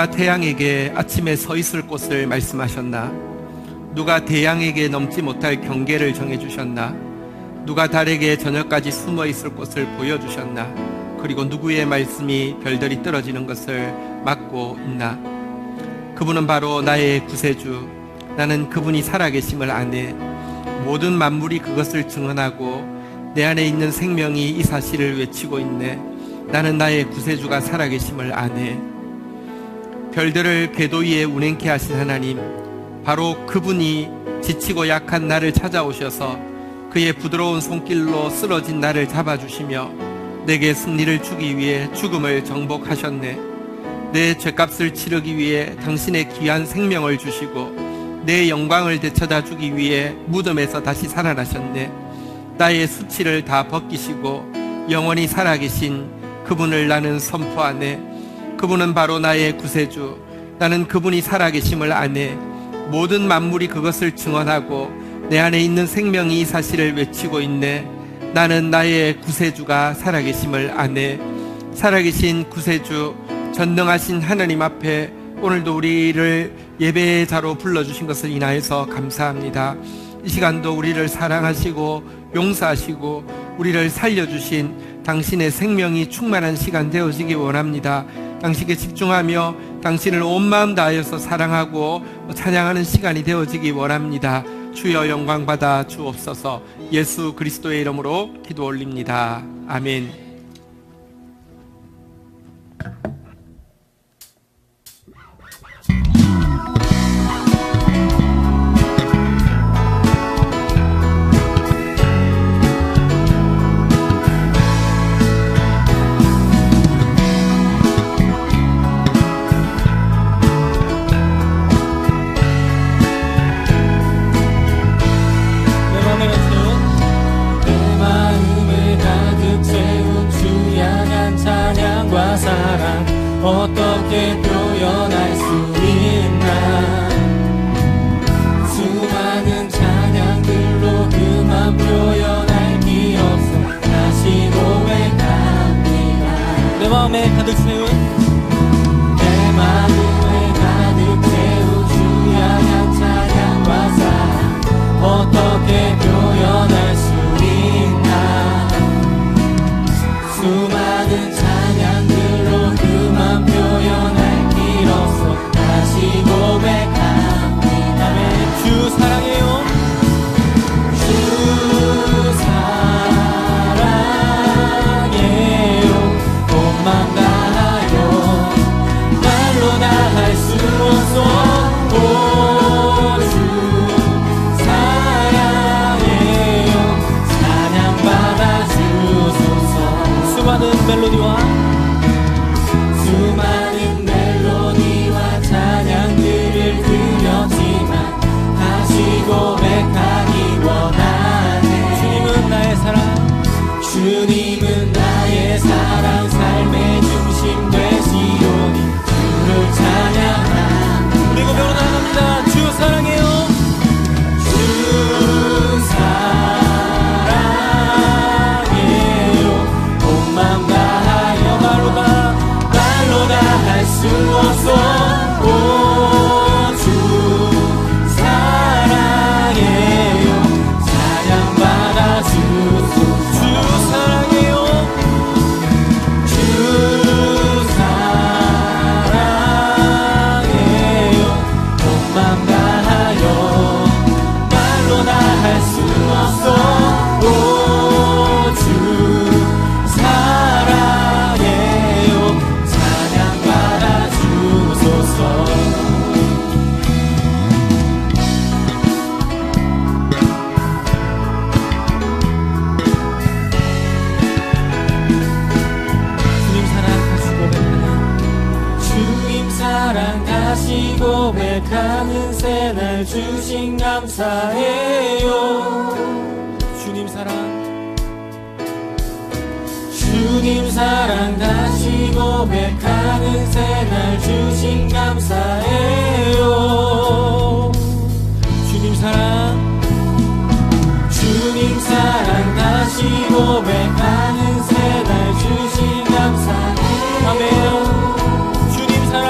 누가 태양에게 아침에 서 있을 곳을 말씀하셨나? 누가 대양에게 넘지 못할 경계를 정해주셨나? 누가 달에게 저녁까지 숨어 있을 곳을 보여주셨나? 그리고 누구의 말씀이 별들이 떨어지는 것을 막고 있나? 그분은 바로 나의 구세주. 나는 그분이 살아계심을 아네. 모든 만물이 그것을 증언하고 내 안에 있는 생명이 이 사실을 외치고 있네. 나는 나의 구세주가 살아계심을 아네. 별들을 궤도 위에 운행케 하신 하나님, 바로 그분이 지치고 약한 나를 찾아오셔서 그의 부드러운 손길로 쓰러진 나를 잡아주시며 내게 승리를 주기 위해 죽음을 정복하셨네. 내 죄값을 치르기 위해 당신의 귀한 생명을 주시고 내 영광을 되찾아 주기 위해 무덤에서 다시 살아나셨네. 나의 수치를 다 벗기시고 영원히 살아계신 그분을 나는 선포하네. 그분은 바로 나의 구세주. 나는 그분이 살아계심을 아네. 모든 만물이 그것을 증언하고 내 안에 있는 생명이 이 사실을 외치고 있네. 나는 나의 구세주가 살아계심을 아네. 살아계신 구세주, 전능하신 하나님 앞에 오늘도 우리를 예배의 자로 불러주신 것을 인하여서 감사합니다. 이 시간도 우리를 사랑하시고 용서하시고 우리를 살려주신 당신의 생명이 충만한 시간 되어지기 원합니다. 당신께 집중하며 당신을 온 마음 다하여서 사랑하고 찬양하는 시간이 되어지기 원합니다. 주여 영광 받아 주옵소서. 예수 그리스도의 이름으로 기도 올립니다. 아멘. 어떻게 표현할 수 있나. 수많은 찬양들로 그만 표현할 게 없어 다시 고백합니다. 내 마음에 가득 채운 내 마음에 가득 채운 주 향한 찬양과 사랑 어떻게 표현할 수 있나. 수많은 찬양들로 그만 표현할 길 없어 다시 고백합니다. 주 사랑해요. 주 사랑해요. 온 맘 다하여 말로 다 할 수 없어. 오 주 사랑해요. 찬양받아 주소서. 수많은 멜로디와 찬양들을 드렸지만 다시 고백하기 원하네. 주님은 나의 사랑, 주님은 나의 사랑, 삶의 중심 되시오니 주를 찬양합니다. 우리 고백으로 나갑니다. 주 사랑해요. 주 사랑해요. 온 맘 다하여 말로 다 할 수 없어. 오 주 사랑해요. 찬양받아 주소서. 주 사랑해요. 주 사랑해요. 온 맘 다하여 말로 다 할 수 없어. 오 주 사랑해요. 찬양받아 주소서. 주님 사랑 다시 고백하는 새날 주신 감사해요. 주님 사랑 다시 고백하는 새날 주신 감사해요. 주님 사랑 다시 고백하는 새날 주신 감사해요. 아멘. 주님 사랑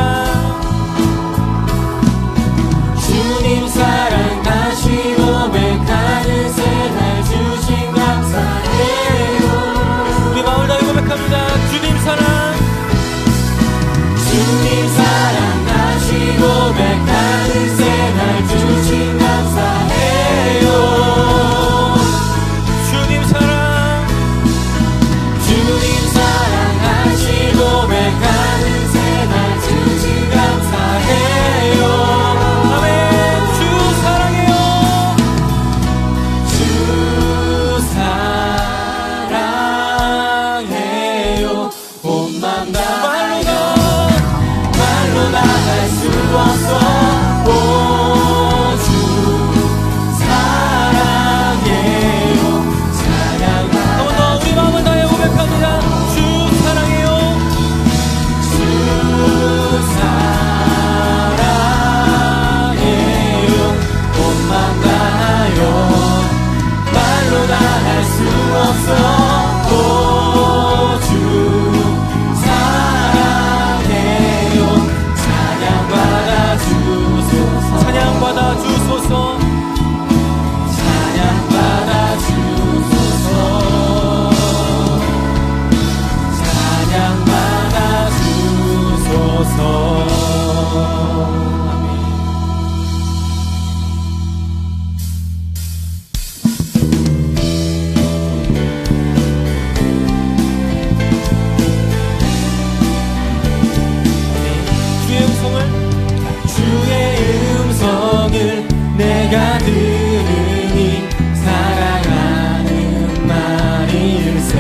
네가 들으니 사랑하는 말일세.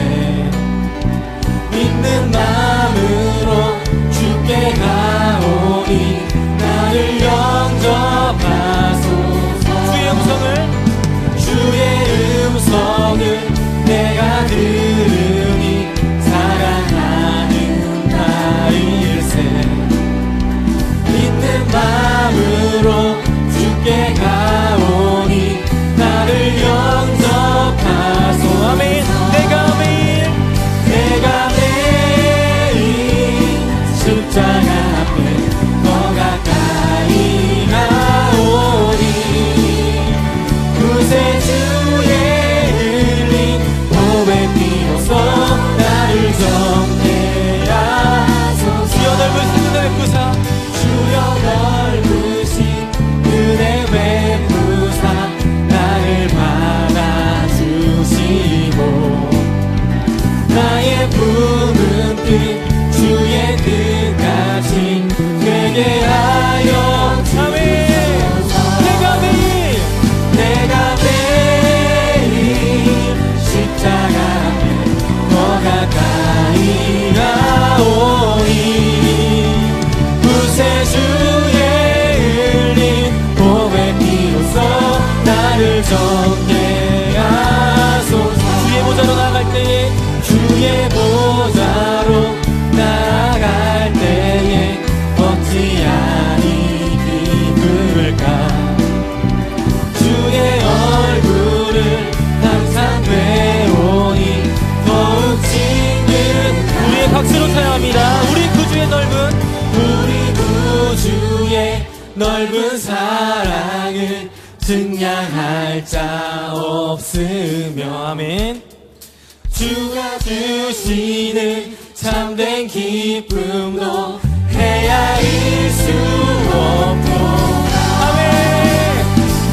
믿는 마음으로 주께 가오니 나를 영접하소서. 주의 음성을 내가 들으니 사랑하는 나일세. 믿는 마음으로 주께 가오니 나를 영접하소서. 아멘. 내가 매일 십자가 앞에 더 가까이 가오니 구세주의 흘린 보배 피로써 나를 정케 하소서. 주여 넓으신 은혜 베푸사. 주여 넓으신 은혜 베푸사 나를 받아주시고 나의 품은 뜻 주의 뜻같이 되게 하여 주소서. 내가 매일 십자가 앞에 더 가까이 가오니 구세주의 흘린 보배 피로써 나를 정케 하소서. 주의 보좌로 나아갈 때에 주의 보좌로 나아갈 때에 어찌하니 기쁠까. 주의 얼굴을 항상 배우니 더욱 친근. 우리의 박수로 찬양합니다. 우리 구주의 넓은 사랑을 증량할 자 없으며. 아멘. 주가 주시는 참된 기쁨도 헤아릴 수 없고. 아멘.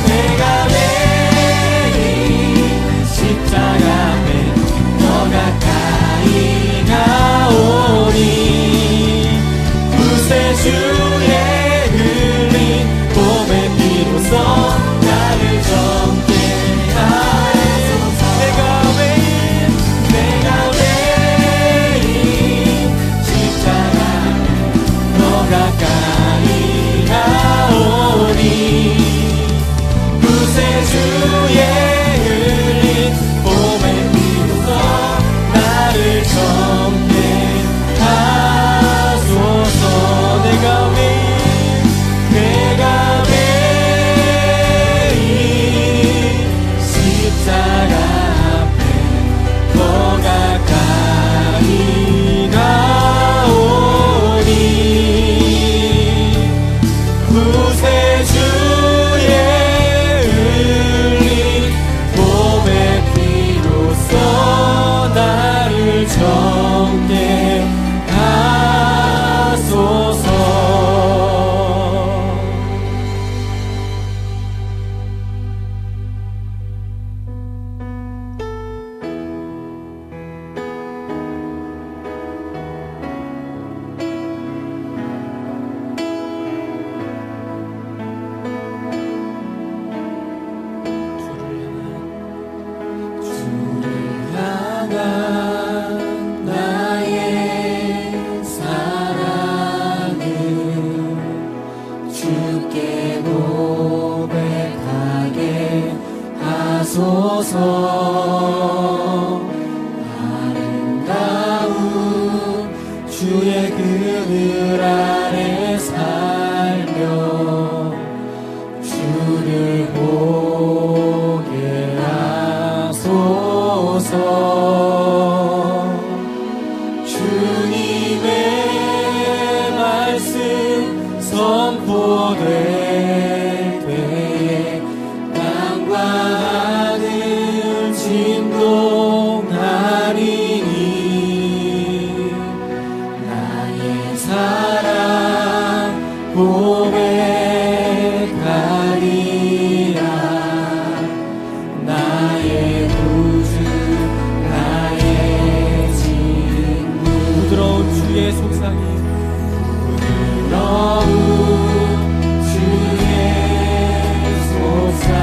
내가 매일 십자가 앞에 더 가까이 가오니 구세주의 흘린 보배 피로써 나를 정케 하소서. 내가 매일 십자가 더 가까이 가오니 구세주의 흘린 보배 피로써 나를 정케 하소서. 내가 매일 십자가 앞에 더 가까이 가오니 구세주의 흘린 보배 피로써 나를 정케 하소서. 나의 사랑은 주께 고백하게 하소서. 아름다운 주의 그늘 아래 살며 주를 보게 하소서. 주님의 말씀 선포될 때에 땅과 하늘 진동하리니 나의 사랑 고백하리라. 나의 구주 나의 친구. 부드러운 주의 속삭임, 부드러운 주의 속삭임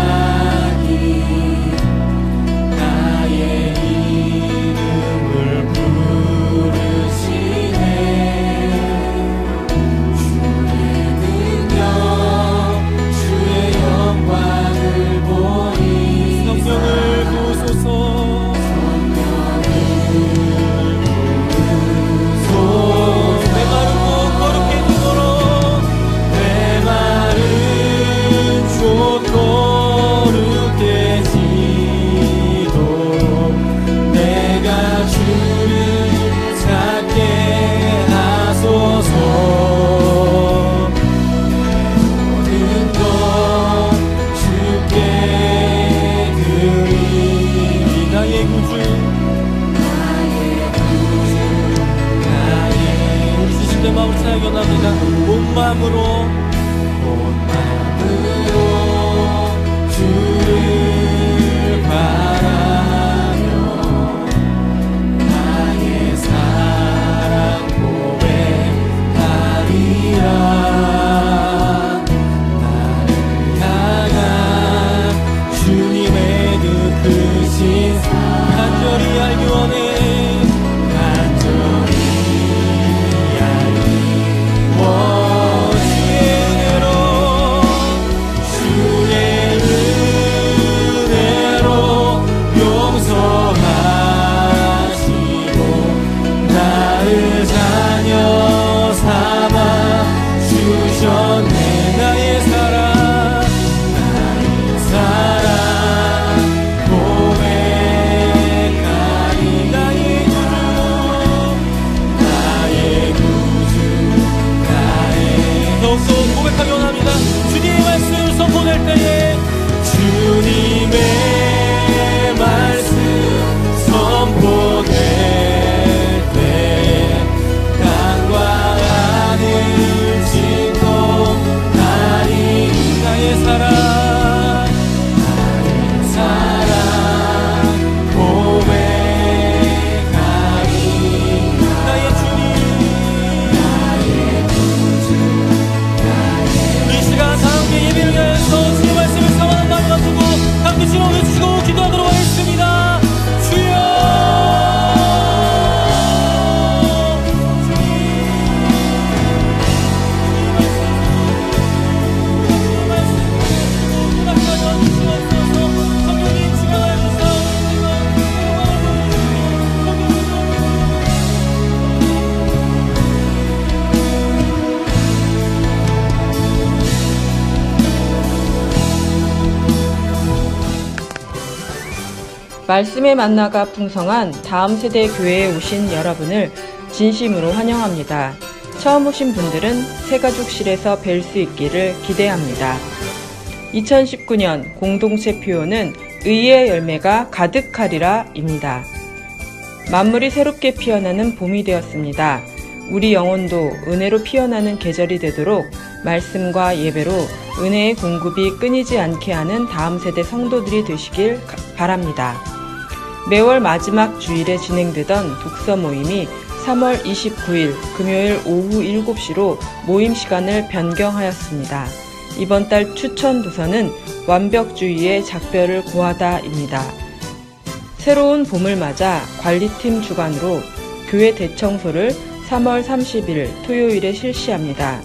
될 때에 주님의 말씀 선포될 때 땅과 하늘 진동하리. 나의 사랑 고백하리. 나의 주님 이 시간 다 함께 예배를 위해서 주의 말씀을 사모하는 마음 가지고 함께 주님 외치고 기도하도록 하겠습니다. 주여 말씀의 만나가 풍성한 다음 세대 교회에 오신 여러분을 진심으로 환영합니다. 처음 오신 분들은 새가족실에서 뵐 수 있기를 기대합니다. 2019년 공동체 표어는 의의 열매가 가득하리라 입니다. 만물이 새롭게 피어나는 봄이 되었습니다. 우리 영혼도 은혜로 피어나는 계절이 되도록 말씀과 예배로 은혜의 공급이 끊이지 않게 하는 다음 세대 성도들이 되시길 바랍니다. 매월 마지막 주일에 진행되던 독서 모임이 3월 29일 금요일 오후 7시로 모임 시간을 변경하였습니다. 이번 달 추천 도서는 완벽주의의 작별을 고하다입니다. 새로운 봄을 맞아 관리팀 주관으로 교회 대청소를 3월 30일 토요일에 실시합니다.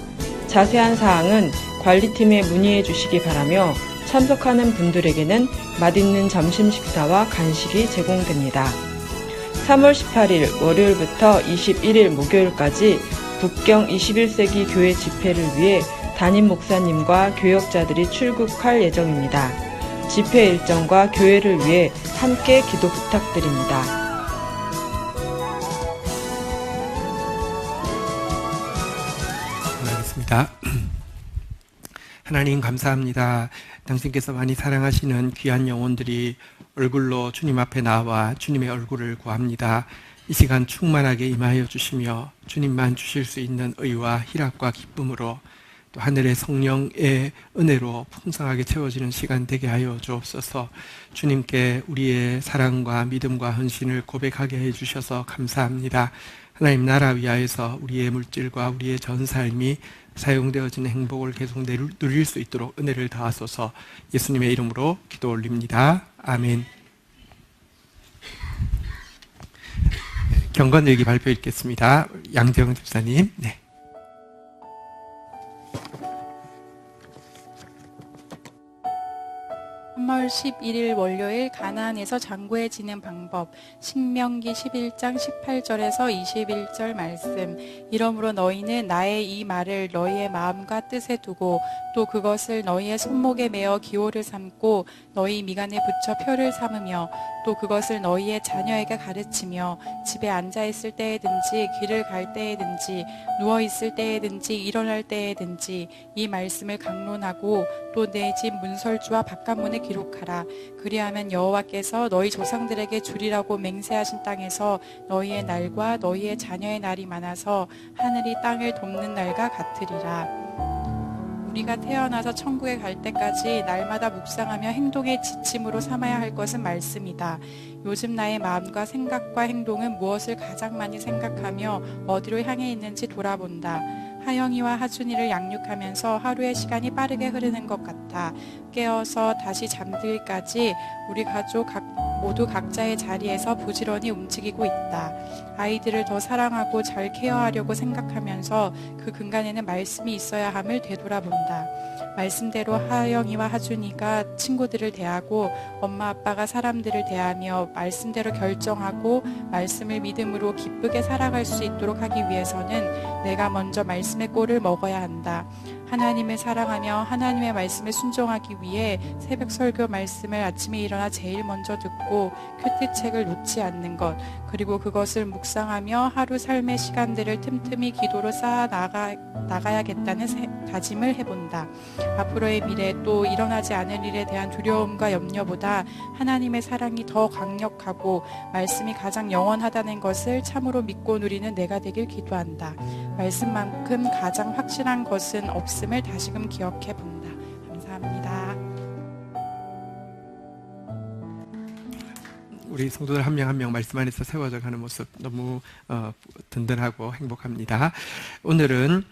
자세한 사항은 관리팀에 문의해 주시기 바라며 참석하는 분들에게는 맛있는 점심 식사와 간식이 제공됩니다. 3월 18일 월요일부터 21일 목요일까지 북경 21세기 교회 집회를 위해 담임 목사님과 교역자들이 출국할 예정입니다. 집회 일정과 교회를 위해 함께 기도 부탁드립니다. 하겠습니다. 하나님 감사합니다. 당신께서 많이 사랑하시는 귀한 영혼들이 얼굴로 주님 앞에 나와 주님의 얼굴을 구합니다. 이 시간 충만하게 임하여 주시며 주님만 주실 수 있는 의와 희락과 기쁨으로 또 하늘의 성령의 은혜로 풍성하게 채워지는 시간 되게 하여 주옵소서. 주님께 우리의 사랑과 믿음과 헌신을 고백하게 해주셔서 감사합니다. 하나님 나라 위하여서 우리의 물질과 우리의 전 삶이 사용되어지는 행복을 계속 누릴 수 있도록 은혜를 더하소서. 예수님의 이름으로 기도 올립니다. 아멘. 경건일기 발표 읽겠습니다. 양재영 집사님. 네. (3월 11일) 월요일 가나안에서 장구해 지낸 방법. 신명기 11장 18절에서 21절 말씀. 이러므로 너희는 나의 이 말을 너희의 마음과 뜻에 두고 또 그것을 너희의 손목에 메어 기호를 삼고 너희 미간에 붙여 표를 삼으며 또 그것을 너희의 자녀에게 가르치며 집에 앉아 있을 때에든지 길을 갈 때에든지 누워 있을 때에든지 일어날 때에든지 이 말씀을 강론하고 또 내 집 문설주와 바깥문에 기록하라. 그리하면 여호와께서 너희 조상들에게 주리라고 맹세하신 땅에서 너희의 날과 너희의 자녀의 날이 많아서 하늘이 땅을 덮는 날과 같으리라. 우리가 태어나서 천국에 갈 때까지 날마다 묵상하며 행동의 지침으로 삼아야 할 것은 말씀이다. 요즘 나의 마음과 생각과 행동은 무엇을 가장 많이 생각하며 어디로 향해 있는지 돌아본다. 하영이와 하준이를 양육하면서 하루의 시간이 빠르게 흐르는 것 같아. 깨어서 다시 잠들기까지 우리 가족 모두 각자의 자리에서 부지런히 움직이고 있다. 아이들을 더 사랑하고 잘 케어하려고 생각하면서 그 근간에는 말씀이 있어야 함을 되돌아본다. 말씀대로 하영이와 하준이가 친구들을 대하고 엄마 아빠가 사람들을 대하며 말씀대로 결정하고 말씀을 믿음으로 기쁘게 살아갈 수 있도록 하기 위해서는 내가 먼저 말씀의 꼴을 먹어야 한다. 하나님을 사랑하며 하나님의 말씀에 순종하기 위해 새벽 설교 말씀을 아침에 일어나 제일 먼저 듣고 큐티책을 놓지 않는 것, 그리고 그것을 묵상하며 하루 삶의 시간들을 틈틈이 기도로 쌓아 나가야겠다는 다짐을 해본다. 앞으로의 미래 또 일어나지 않을 일에 대한 두려움과 염려보다 하나님의 사랑이 더 강력하고 말씀이 가장 영원하다는 것을 참으로 믿고 누리는 내가 되길 기도한다. 말씀만큼 가장 확실한 것은 없음을 다시금 기억해 본다. 감사합니다. 우리 성도들 한 명 한 명 말씀 안에서 세워져 가는 모습 너무 든든하고 행복합니다. 오늘은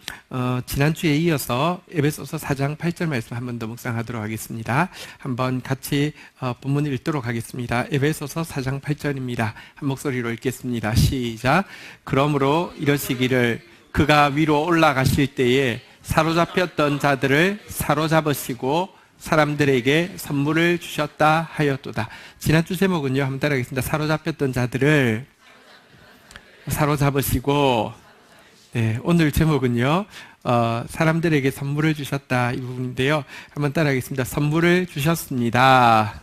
지난주에 이어서 에베소서 4장 8절 말씀 한 번 더 묵상하도록 하겠습니다. 한번 같이 본문을 읽도록 하겠습니다. 에베소서 4장 8절입니다. 한 목소리로 읽겠습니다. 시작. 그러므로 이러시기를 그가 위로 올라가실 때에 사로잡혔던 자들을 사로잡으시고 사람들에게 선물을 주셨다 하였도다. 지난주 제목은요, 한번 따라하겠습니다. 사로잡혔던 자들을 사로잡으시고, 네, 오늘 제목은요, 사람들에게 선물을 주셨다 이 부분인데요. 한번 따라하겠습니다. 선물을 주셨습니다.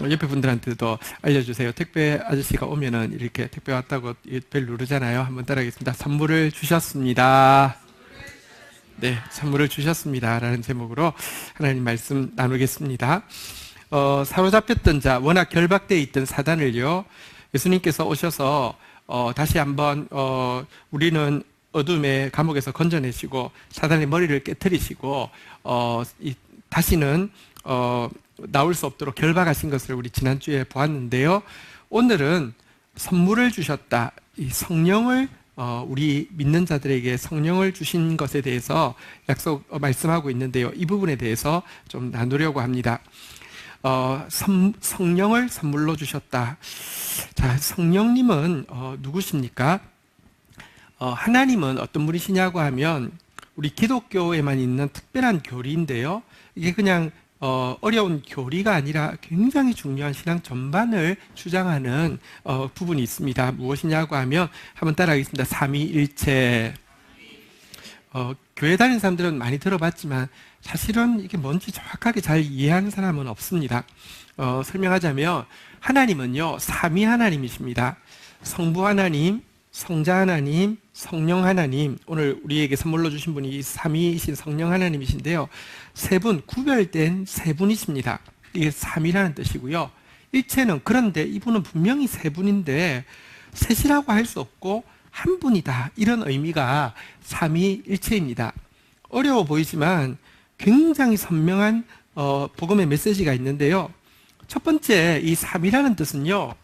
옆에 분들한테도 알려주세요. 택배 아저씨가 오면은 이렇게 택배 왔다고 벨 누르잖아요. 한번 따라하겠습니다. 선물을 주셨습니다. 네, 선물을 주셨습니다. 라는 제목으로 하나님 말씀 나누겠습니다. 사로잡혔던 자, 워낙 결박되어 있던 사단을요, 예수님께서 오셔서 다시 한번 우리는 어둠의 감옥에서 건져내시고 사단의 머리를 깨뜨리시고 다시는 나올 수 없도록 결박하신 것을 우리 지난주에 보았는데요. 오늘은 선물을 주셨다. 이 성령을 우리 믿는 자들에게 성령을 주신 것에 대해서 말씀하고 있는데요. 이 부분에 대해서 좀 나누려고 합니다. 성령을 선물로 주셨다. 자, 성령님은 누구십니까? 하나님은 어떤 분이시냐고 하면 우리 기독교에만 있는 특별한 교리인데요. 이게 그냥 어려운 교리가 아니라 굉장히 중요한 신앙 전반을 주장하는 부분이 있습니다. 무엇이냐고 하면 한번 따라하겠습니다. 삼위일체. 교회 다니는 사람들은 많이 들어봤지만 사실은 이게 뭔지 정확하게 잘 이해하는 사람은 없습니다. 설명하자면 하나님은요, 삼위 하나님이십니다. 성부 하나님, 성자 하나님, 성령 하나님, 오늘 우리에게 선물로 주신 분이 삼위이신 성령 하나님이신데요. 세 분, 구별된 세 분이십니다. 이게 삼위라는 뜻이고요. 일체는, 그런데 이분은 분명히 세 분인데 셋이라고 할 수 없고 한 분이다, 이런 의미가 삼위일체입니다. 어려워 보이지만 굉장히 선명한 복음의 메시지가 있는데요. 첫 번째, 이 삼위라는 뜻은요,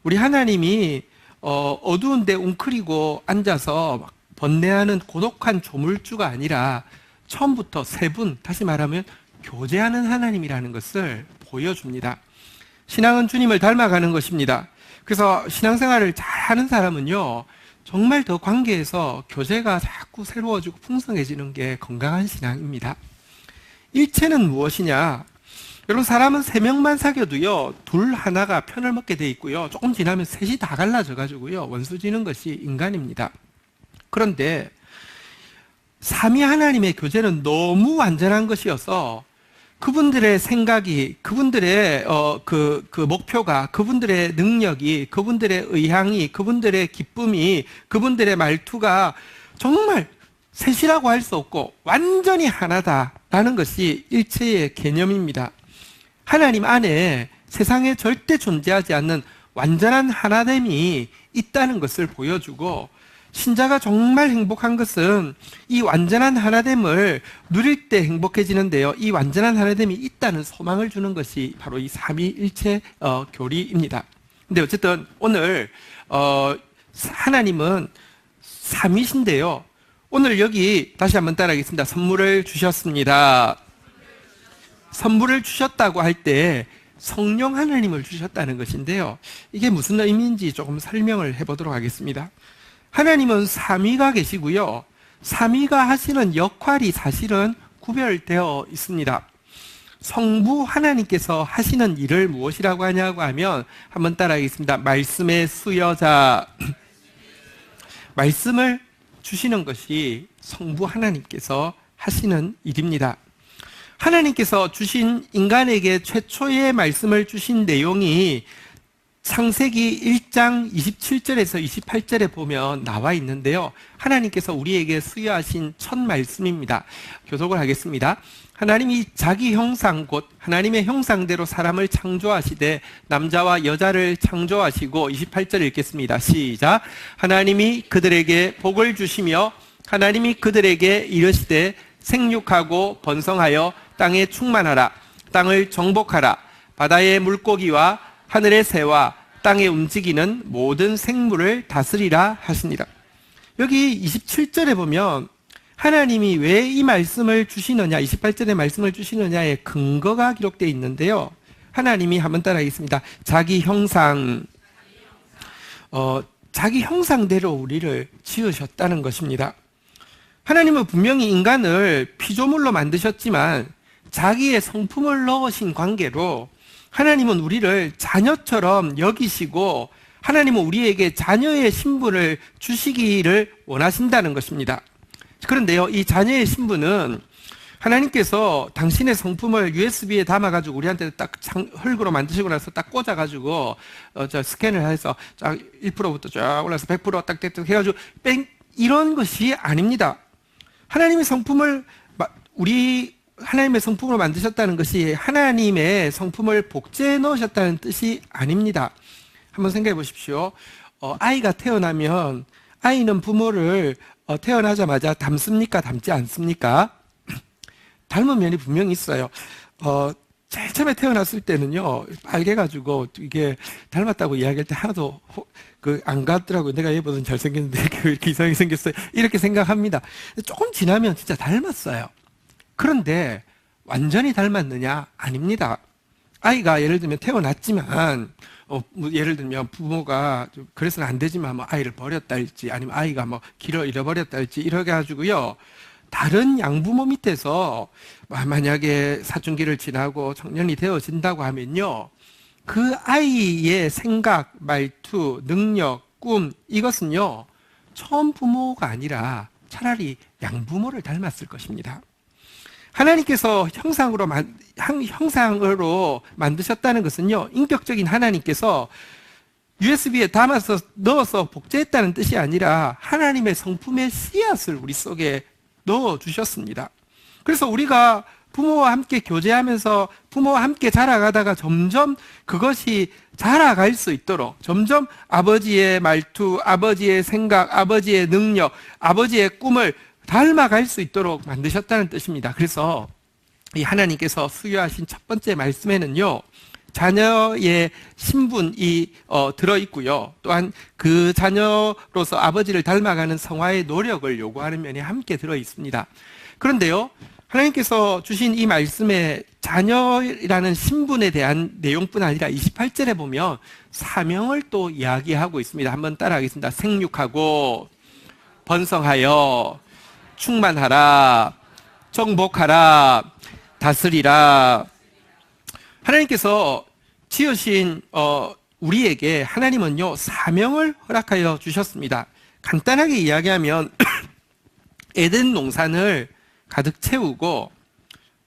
우리 하나님이 어두운 데 웅크리고 앉아서 막 번뇌하는 고독한 조물주가 아니라 처음부터 세 분, 다시 말하면 교제하는 하나님이라는 것을 보여줍니다. 신앙은 주님을 닮아가는 것입니다. 그래서 신앙생활을 잘하는 사람은요, 정말 더 관계에서 교제가 자꾸 새로워지고 풍성해지는 게 건강한 신앙입니다. 일체는 무엇이냐? 여러분, 사람은 세 명만 사귀어도요, 둘 하나가 편을 먹게 돼 있고요, 조금 지나면 셋이 다 갈라져 가지고요, 원수 지는 것이 인간입니다. 그런데 삼위 하나님의 교제는 너무 완전한 것이어서 그분들의 생각이, 그분들의 그 목표가, 그분들의 능력이, 그분들의 의향이, 그분들의 기쁨이, 그분들의 말투가 정말 셋이라고 할 수 없고 완전히 하나다라는 것이 일체의 개념입니다. 하나님 안에 세상에 절대 존재하지 않는 완전한 하나됨이 있다는 것을 보여주고, 신자가 정말 행복한 것은 이 완전한 하나됨을 누릴 때 행복해지는데요. 이 완전한 하나됨이 있다는 소망을 주는 것이 바로 이 삼위일체 교리입니다. 근데 어쨌든 오늘 하나님은 삼위신데요. 오늘 여기 다시 한번 따라하겠습니다. 선물을 주셨습니다. 선물을 주셨다고 할 때 성령 하나님을 주셨다는 것인데요. 이게 무슨 의미인지 조금 설명을 해보도록 하겠습니다. 하나님은 삼위가 계시고요, 삼위가 하시는 역할이 사실은 구별되어 있습니다. 성부 하나님께서 하시는 일을 무엇이라고 하냐고 하면 한번 따라하겠습니다. 말씀의 수여자. 말씀을 주시는 것이 성부 하나님께서 하시는 일입니다. 하나님께서 주신 인간에게 최초의 말씀을 주신 내용이 창세기 1장 27절에서 28절에 보면 나와 있는데요. 하나님께서 우리에게 수여하신 첫 말씀입니다. 교독을 하겠습니다. 하나님이 자기 형상 곧 하나님의 형상대로 사람을 창조하시되 남자와 여자를 창조하시고 28절 읽겠습니다. 시작. 하나님이 그들에게 복을 주시며 하나님이 그들에게 이르시되 생육하고 번성하여 땅에 충만하라. 땅을 정복하라. 바다의 물고기와 하늘의 새와 땅에 움직이는 모든 생물을 다스리라 하시니라. 여기 27절에 보면 하나님이 왜 이 말씀을 주시느냐, 28절의 말씀을 주시느냐의 근거가 기록되어 있는데요. 하나님이 한번 따라하겠습니다. 자기 형상대로 우리를 지으셨다는 것입니다. 하나님은 분명히 인간을 피조물로 만드셨지만 자기의 성품을 넣으신 관계로 하나님은 우리를 자녀처럼 여기시고 하나님은 우리에게 자녀의 신분을 주시기를 원하신다는 것입니다. 그런데요, 이 자녀의 신분은 하나님께서 당신의 성품을 USB에 담아가지고 우리한테 딱 흙으로 만드시고 나서 딱 꽂아가지고 스캔을 해서 쫙 1%부터 쫙 올라서 100% 딱 해가지고 뺑 이런 것이 아닙니다. 하나님의 성품을 하나님의 성품으로 만드셨다는 것이 하나님의 성품을 복제해 넣으셨다는 뜻이 아닙니다. 한번 생각해 보십시오. 아이가 태어나면 아이는 부모를 태어나자마자 닮습니까? 닮지 않습니까? 닮은 면이 분명히 있어요. 제일 처음에 태어났을 때는요, 빨개가지고 이게 닮았다고 이야기할 때 하나도 안 같더라고요. 내가 얘보다 잘생겼는데 왜 이렇게 이상하게 생겼어요? 이렇게 생각합니다. 조금 지나면 진짜 닮았어요. 그런데 완전히 닮았느냐? 아닙니다. 아이가 예를 들면 태어났지만 예를 들면 부모가 그래서는 안 되지만 아이를 버렸다 할지 아니면 아이가 길을 잃어버렸다 할지 이렇게 가지고요, 다른 양부모 밑에서 만약에 사춘기를 지나고 청년이 되어진다고 하면요, 그 아이의 생각, 말투, 능력, 꿈 이것은요 처음 부모가 아니라 차라리 양부모를 닮았을 것입니다. 하나님께서 형상으로 만드셨다는 것은요, 인격적인 하나님께서 USB에 담아서 넣어서 복제했다는 뜻이 아니라 하나님의 성품의 씨앗을 우리 속에 넣어주셨습니다. 그래서 우리가 부모와 함께 교제하면서 부모와 함께 자라가다가 점점 그것이 자라갈 수 있도록 점점 아버지의 말투, 아버지의 생각, 아버지의 능력, 아버지의 꿈을 닮아갈 수 있도록 만드셨다는 뜻입니다. 그래서 이 하나님께서 수여하신 첫 번째 말씀에는요, 자녀의 신분이 들어있고요, 또한 그 자녀로서 아버지를 닮아가는 성화의 노력을 요구하는 면이 함께 들어있습니다. 그런데요, 하나님께서 주신 이 말씀에 자녀라는 신분에 대한 내용뿐 아니라 28절에 보면 사명을 또 이야기하고 있습니다. 한번 따라하겠습니다. 생육하고 번성하여 충만하라, 정복하라, 다스리라. 하나님께서 지으신 우리에게 하나님은요 사명을 허락하여 주셨습니다. 간단하게 이야기하면 에덴 동산을 가득 채우고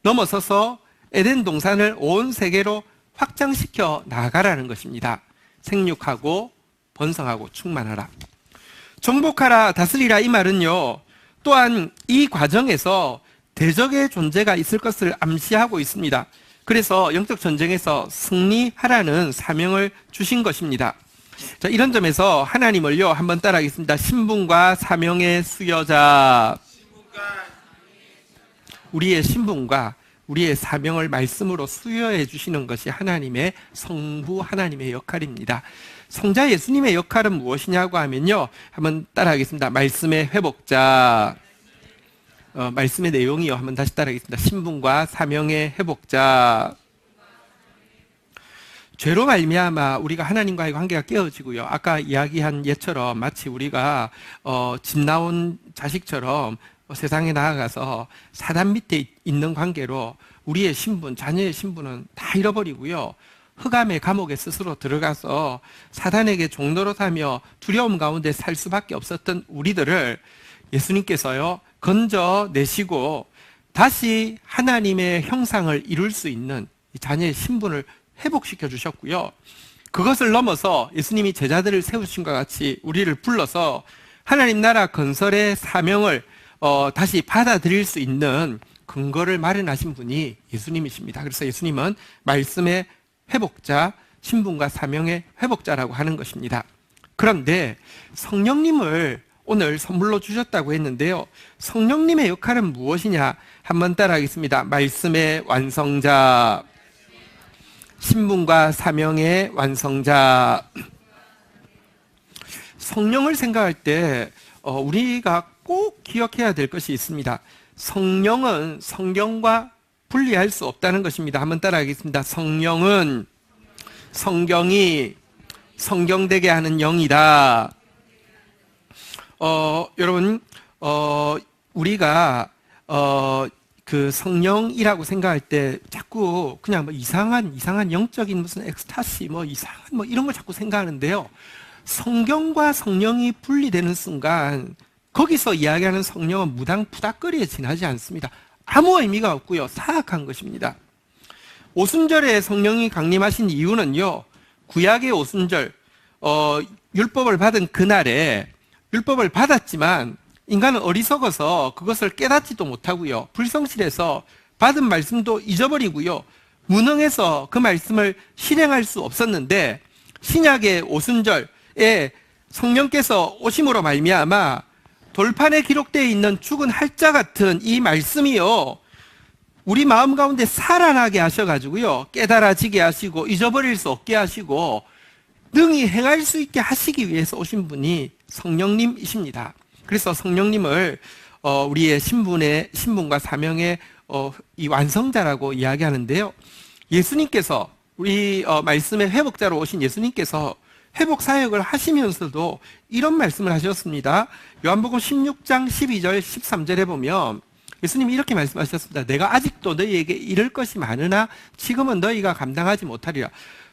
넘어서서 에덴 동산을 온 세계로 확장시켜 나가라는 것입니다. 생육하고 번성하고 충만하라. 정복하라, 다스리라 이 말은요, 또한 이 과정에서 대적의 존재가 있을 것을 암시하고 있습니다. 그래서 영적 전쟁에서 승리하라는 사명을 주신 것입니다. 자, 이런 점에서 하나님을요 한번 따라하겠습니다. 신분과 사명의 수여자. 우리의 신분과 우리의 사명을 말씀으로 수여해 주시는 것이 하나님의 성부, 하나님의 역할입니다. 성자 예수님의 역할은 무엇이냐고 하면요, 한번 따라하겠습니다. 말씀의 회복자. 말씀의 내용이요, 한번 다시 따라하겠습니다. 신분과 사명의 회복자. 죄로 말미암아 우리가 하나님과의 관계가 깨어지고요, 아까 이야기한 예처럼 마치 우리가 집 나온 자식처럼 세상에 나아가서 사단 밑에 있는 관계로 우리의 신분, 자녀의 신분은 다 잃어버리고요, 흑암의 감옥에 스스로 들어가서 사단에게 종노릇하며 두려움 가운데 살 수밖에 없었던 우리들을 예수님께서요 건져내시고 다시 하나님의 형상을 이룰 수 있는 자녀의 신분을 회복시켜 주셨고요. 그것을 넘어서 예수님이 제자들을 세우신 것 같이 우리를 불러서 하나님 나라 건설의 사명을 다시 받아들일 수 있는 근거를 마련하신 분이 예수님이십니다. 그래서 예수님은 말씀의 회복자, 신분과 사명의 회복자라고 하는 것입니다. 그런데 성령님을 오늘 선물로 주셨다고 했는데요. 성령님의 역할은 무엇이냐? 한번 따라하겠습니다. 말씀의 완성자, 신분과 사명의 완성자. 성령을 생각할 때 우리가 꼭 기억해야 될 것이 있습니다. 성령은 성경과 분리할 수 없다는 것입니다. 한번 따라하겠습니다. 성령은 성경이 성경되게 하는 영이다. 여러분, 우리가 그 성령이라고 생각할 때 자꾸 그냥 뭐 이상한 영적인 무슨 엑스타시 이상한 이런 걸 자꾸 생각하는데요. 성경과 성령이 분리되는 순간 거기서 이야기하는 성령은 무당푸닥거리에 지나지 않습니다. 아무 의미가 없고요. 사악한 것입니다. 오순절에 성령이 강림하신 이유는요. 구약의 오순절, 율법을 받은 그날에 율법을 받았지만 인간은 어리석어서 그것을 깨닫지도 못하고요. 불성실해서 받은 말씀도 잊어버리고요. 무능해서 그 말씀을 실행할 수 없었는데 신약의 오순절에 성령께서 오심으로 말미암아 돌판에 기록되어 있는 죽은 할자 같은 이 말씀이요. 우리 마음 가운데 살아나게 하셔가지고요. 깨달아지게 하시고 잊어버릴 수 없게 하시고 능히 행할 수 있게 하시기 위해서 오신 분이 성령님이십니다. 그래서 성령님을 우리의 신분과 사명의 이 완성자라고 이야기하는데요. 예수님께서 우리 말씀의 회복자로 오신 예수님께서 회복 사역을 하시면서도 이런 말씀을 하셨습니다. 요한복음 16장 12절 13절에 보면 예수님이 이렇게 말씀하셨습니다. 내가 아직도 너희에게 이를 것이 많으나 지금은 너희가 감당하지 못하리라.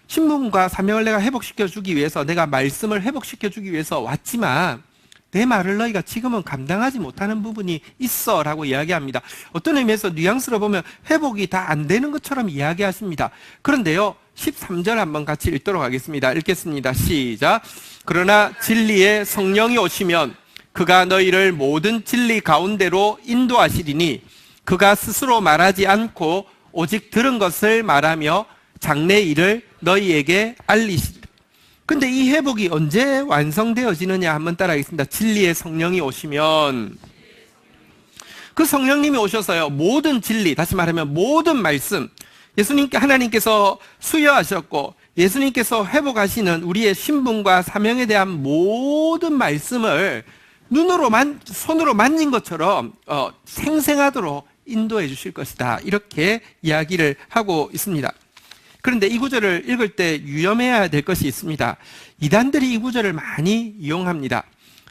신분과 사명을 내가 회복시켜 주기 위해서, 내가 말씀을 회복시켜 주기 위해서 왔지만 내 말을 너희가 지금은 감당하지 못하는 부분이 있어 라고 이야기합니다. 어떤 의미에서 뉘앙스로 보면 회복이 다 안 되는 것처럼 이야기하십니다. 그런데요, 13절 한번 같이 읽도록 하겠습니다. 읽겠습니다. 시작. 그러나 진리의 성령이 오시면 그가 너희를 모든 진리 가운데로 인도하시리니 그가 스스로 말하지 않고 오직 들은 것을 말하며 장래 일을 너희에게 알리시리라. 근데 이 회복이 언제 완성되어지느냐 한번 따라하겠습니다. 진리의 성령이 오시면, 그 성령님이 오셔서요, 모든 진리, 다시 말하면 모든 말씀, 하나님께서 수여하셨고 예수님께서 회복하시는 우리의 신분과 사명에 대한 모든 말씀을 손으로 만진 것처럼 생생하도록 인도해 주실 것이다. 이렇게 이야기를 하고 있습니다. 그런데 이 구절을 읽을 때 유념해야 될 것이 있습니다. 이단들이 이 구절을 많이 이용합니다.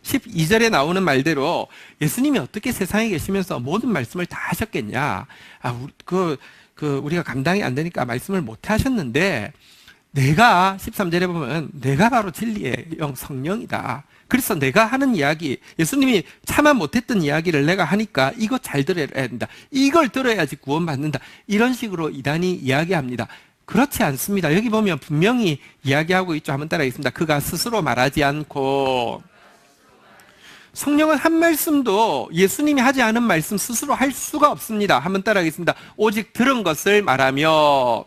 12절에 나오는 말대로 예수님이 어떻게 세상에 계시면서 모든 말씀을 다 하셨겠냐. 우리가 감당이 안 되니까 말씀을 못 하셨는데, 13절에 보면 내가 바로 진리의 영 성령이다. 그래서 내가 하는 이야기, 예수님이 차마 못했던 이야기를 내가 하니까 이거 잘 들어야 된다. 이걸 들어야지 구원받는다. 이런 식으로 이단이 이야기합니다. 그렇지 않습니다. 여기 보면 분명히 이야기하고 있죠. 한번 따라하겠습니다. 그가 스스로 말하지 않고, 성령은 한 말씀도 예수님이 하지 않은 말씀 스스로 할 수가 없습니다. 한번 따라하겠습니다. 오직 들은 것을 말하며,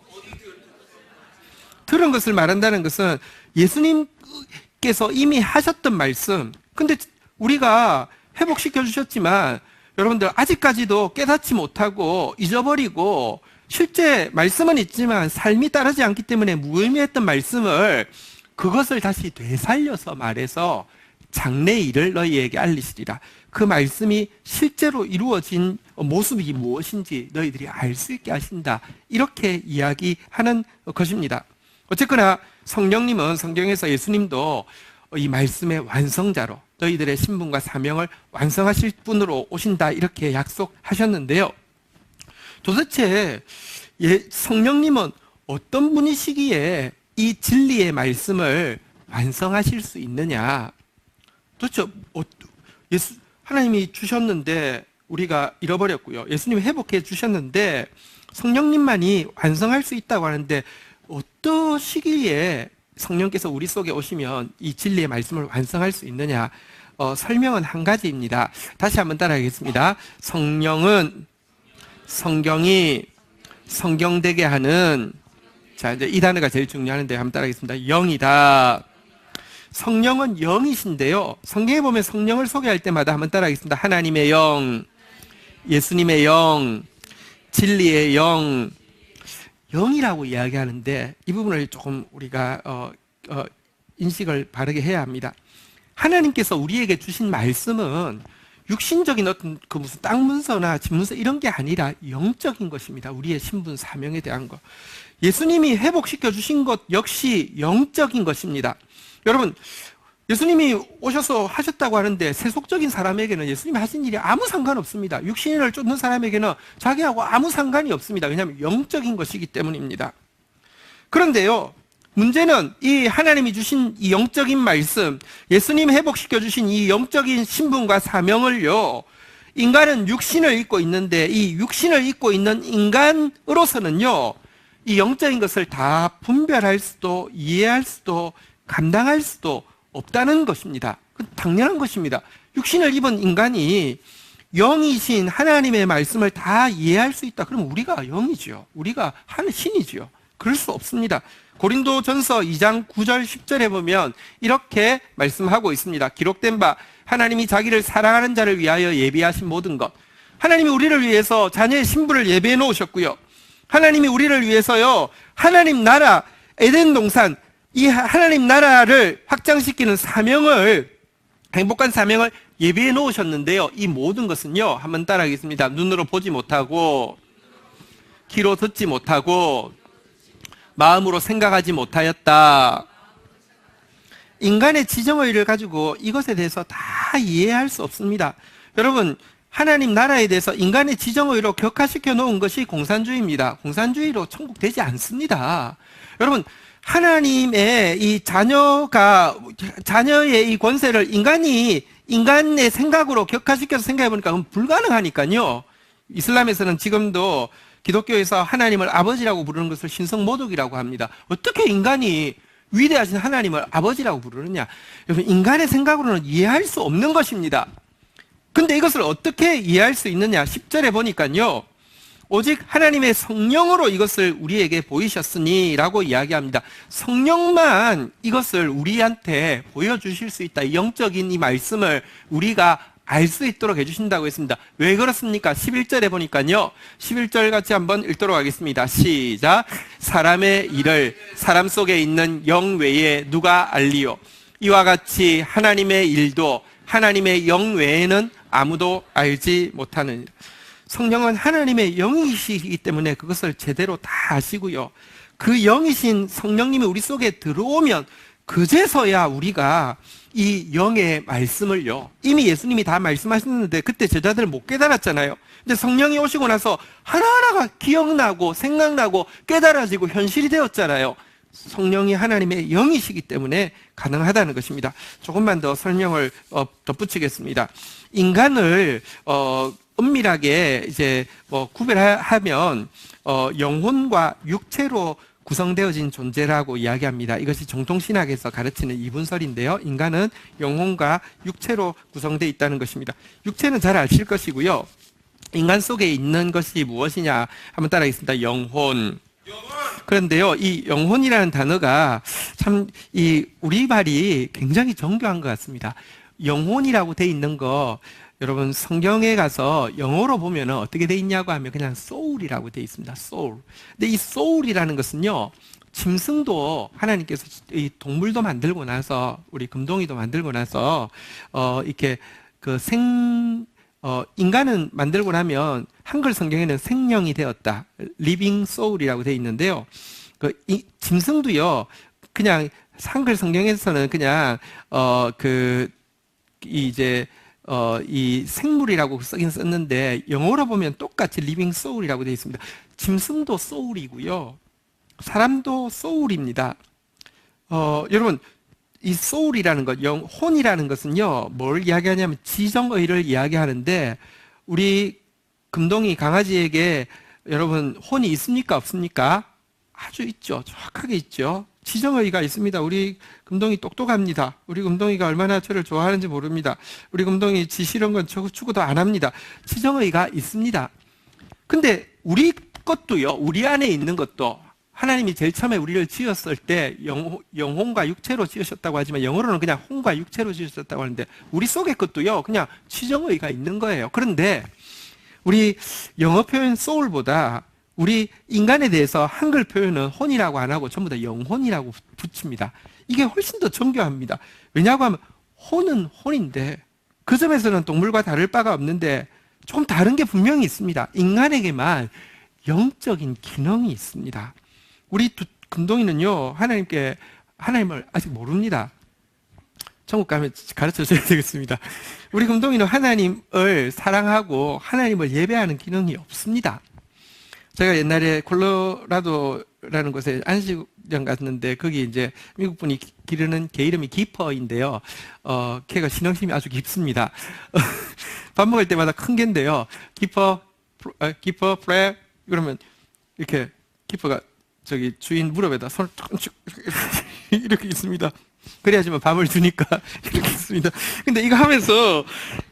들은 것을 말한다는 것은 예수님께서 이미 하셨던 말씀, 근데 우리가 회복시켜 주셨지만 여러분들 아직까지도 깨닫지 못하고 잊어버리고, 실제 말씀은 있지만 삶이 따르지 않기 때문에 무의미했던 말씀을, 그것을 다시 되살려서 말해서 장래 일을 너희에게 알리시리라. 그 말씀이 실제로 이루어진 모습이 무엇인지 너희들이 알 수 있게 하신다. 이렇게 이야기하는 것입니다. 어쨌거나 성령님은 성경에서 예수님도 이 말씀의 완성자로 너희들의 신분과 사명을 완성하실 분으로 오신다. 이렇게 약속하셨는데요. 도대체 성령님은 어떤 분이시기에 이 진리의 말씀을 완성하실 수 있느냐? 도대체 하나님이 주셨는데 우리가 잃어버렸고요. 예수님이 회복해 주셨는데 성령님만이 완성할 수 있다고 하는데 어떤 시기에 성령께서 우리 속에 오시면 이 진리의 말씀을 완성할 수 있느냐? 설명은 한 가지입니다. 다시 한번 따라하겠습니다. 성령은 성경이 성경되게 하는, 자, 이제 이 단어가 제일 중요한데 한번 따라하겠습니다. 영이다. 성령은 영이신데요. 성경에 보면 성령을 소개할 때마다 한번 따라하겠습니다. 하나님의 영, 예수님의 영, 진리의 영, 영이라고 이야기하는데 이 부분을 조금 우리가 인식을 바르게 해야 합니다. 하나님께서 우리에게 주신 말씀은 육신적인 어떤 그 무슨 땅 문서나 집 문서 이런 게 아니라 영적인 것입니다. 우리의 신분 사명에 대한 것. 예수님이 회복시켜 주신 것 역시 영적인 것입니다. 여러분, 예수님이 오셔서 하셨다고 하는데 세속적인 사람에게는 예수님이 하신 일이 아무 상관없습니다. 육신을 쫓는 사람에게는 자기하고 아무 상관이 없습니다. 왜냐하면 영적인 것이기 때문입니다. 그런데요, 문제는 이 하나님이 주신 이 영적인 말씀, 예수님 회복시켜 주신 이 영적인 신분과 사명을요, 인간은 육신을 입고 있는데 이 육신을 입고 있는 인간으로서는요, 이 영적인 것을 다 분별할 수도 이해할 수도 감당할 수도 없다는 것입니다. 당연한 것입니다. 육신을 입은 인간이 영이신 하나님의 말씀을 다 이해할 수 있다. 그럼 우리가 영이지요. 우리가 신이지요. 그럴 수 없습니다. 고린도전서 2장 9절 10절에 보면 이렇게 말씀하고 있습니다. 기록된 바 하나님이 자기를 사랑하는 자를 위하여 예비하신 모든 것. 하나님이 우리를 위해서 자녀의 신분을 예비해 놓으셨고요. 하나님이 우리를 위해서요, 하나님 나라 에덴 동산, 이 하나님 나라를 확장시키는 사명을, 행복한 사명을 예비해 놓으셨는데요. 이 모든 것은요, 한번 따라하겠습니다. 눈으로 보지 못하고, 귀로 듣지 못하고, 마음으로 생각하지 못하였다. 인간의 지정의를 가지고 이것에 대해서 다 이해할 수 없습니다. 여러분, 하나님 나라에 대해서 인간의 지정의로 격화시켜 놓은 것이 공산주의입니다. 공산주의로 천국 되지 않습니다. 여러분, 하나님의 이 자녀의 이 권세를 인간의 생각으로 격화시켜서 생각해 보니까 그건 불가능하니까요. 이슬람에서는 지금도 기독교에서 하나님을 아버지라고 부르는 것을 신성모독이라고 합니다. 어떻게 인간이 위대하신 하나님을 아버지라고 부르느냐? 여러분, 인간의 생각으로는 이해할 수 없는 것입니다. 근데 이것을 어떻게 이해할 수 있느냐? 10절에 보니까요, 오직 하나님의 성령으로 이것을 우리에게 보이셨으니 라고 이야기합니다. 성령만 이것을 우리한테 보여주실 수 있다. 영적인 이 말씀을 우리가 알 수 있도록 해주신다고 했습니다. 왜 그렇습니까? 11절에 보니까요, 11절 같이 한번 읽도록 하겠습니다. 시작. 사람의 일을 사람 속에 있는 영 외에 누가 알리요? 이와 같이 하나님의 일도 하나님의 영 외에는 아무도 알지 못하느니라. 성령은 하나님의 영이시기 때문에 그것을 제대로 다 아시고요, 그 영이신 성령님이 우리 속에 들어오면 그제서야 우리가 이 영의 말씀을요, 이미 예수님이 다 말씀하셨는데 그때 제자들 못 깨달았잖아요. 근데 성령이 오시고 나서 하나하나가 기억나고 생각나고 깨달아지고 현실이 되었잖아요. 성령이 하나님의 영이시기 때문에 가능하다는 것입니다. 조금만 더 설명을 덧붙이겠습니다. 인간을 엄밀하게 이제 구별하면 영혼과 육체로 구성되어진 존재라고 이야기합니다. 이것이 정통신학에서 가르치는 이분설인데요. 인간은 영혼과 육체로 구성되어 있다는 것입니다. 육체는 잘 아실 것이고요. 인간 속에 있는 것이 무엇이냐 한번 따라하겠습니다. 영혼. 그런데요, 이 영혼이라는 단어가 참 우리말이 굉장히 정교한 것 같습니다. 영혼이라고 돼 있는 거, 여러분 성경에 가서 영어로 보면 어떻게 돼 있냐고 하면 그냥 soul이라고 돼 있습니다. soul. 근데 이 soul이라는 것은요, 짐승도 하나님께서 이 동물도 만들고 나서, 우리 금동이도 만들고 나서 이렇게 인간은 만들고 나면 한글 성경에는 생명이 되었다, living soul이라고 돼 있는데요. 이 짐승도요, 그냥 한글 성경에서는 그냥 이 생물이라고 쓰긴 썼는데 영어로 보면 똑같이 living soul이라고 되어 있습니다. 짐승도 soul이고요, 사람도 soul입니다. 여러분, 이 soul이라는 것, 영혼이라는 것은요, 뭘 이야기하냐면 지정의를 이야기하는데 우리 금동이 강아지에게 여러분 혼이 있습니까? 없습니까? 아주 있죠. 정확하게 있죠. 지정의가 있습니다. 우리 금동이 똑똑합니다. 우리 금동이가 얼마나 저를 좋아하는지 모릅니다. 우리 금동이 지 싫은 건 추구도 안 합니다. 지정의가 있습니다. 근데 우리 것도요, 우리 안에 있는 것도 하나님이 제일 처음에 우리를 지었을 때 영혼과 육체로 지으셨다고 하지만 영어로는 그냥 혼과 육체로 지으셨다고 하는데 우리 속의 것도요, 그냥 지정의가 있는 거예요. 그런데 우리 영어 표현 soul보다 우리 인간에 대해서 한글 표현은 혼이라고 안 하고 전부 다 영혼이라고 붙입니다. 이게 훨씬 더 정교합니다. 왜냐고 하면 혼은 혼인데 그 점에서는 동물과 다를 바가 없는데 조금 다른 게 분명히 있습니다. 인간에게만 영적인 기능이 있습니다. 우리 금동이는요, 하나님을 아직 모릅니다. 천국 가면 가르쳐 줘야 되겠습니다. 우리 금동이는 하나님을 사랑하고 하나님을 예배하는 기능이 없습니다. 제가 옛날에 콜로라도라는 곳에 안식년 갔는데 거기 이제 미국 분이 기르는 개 이름이 기퍼인데요. 개가 신앙심이 아주 깊습니다. 밥 먹을 때마다 큰 개인데요. 기퍼, 프레 그러면 이렇게 기퍼가 저기 주인 무릎에다 손을 이렇게 있습니다. 그래야지만 밥을 주니까 이렇게 있습니다. 근데 이거 하면서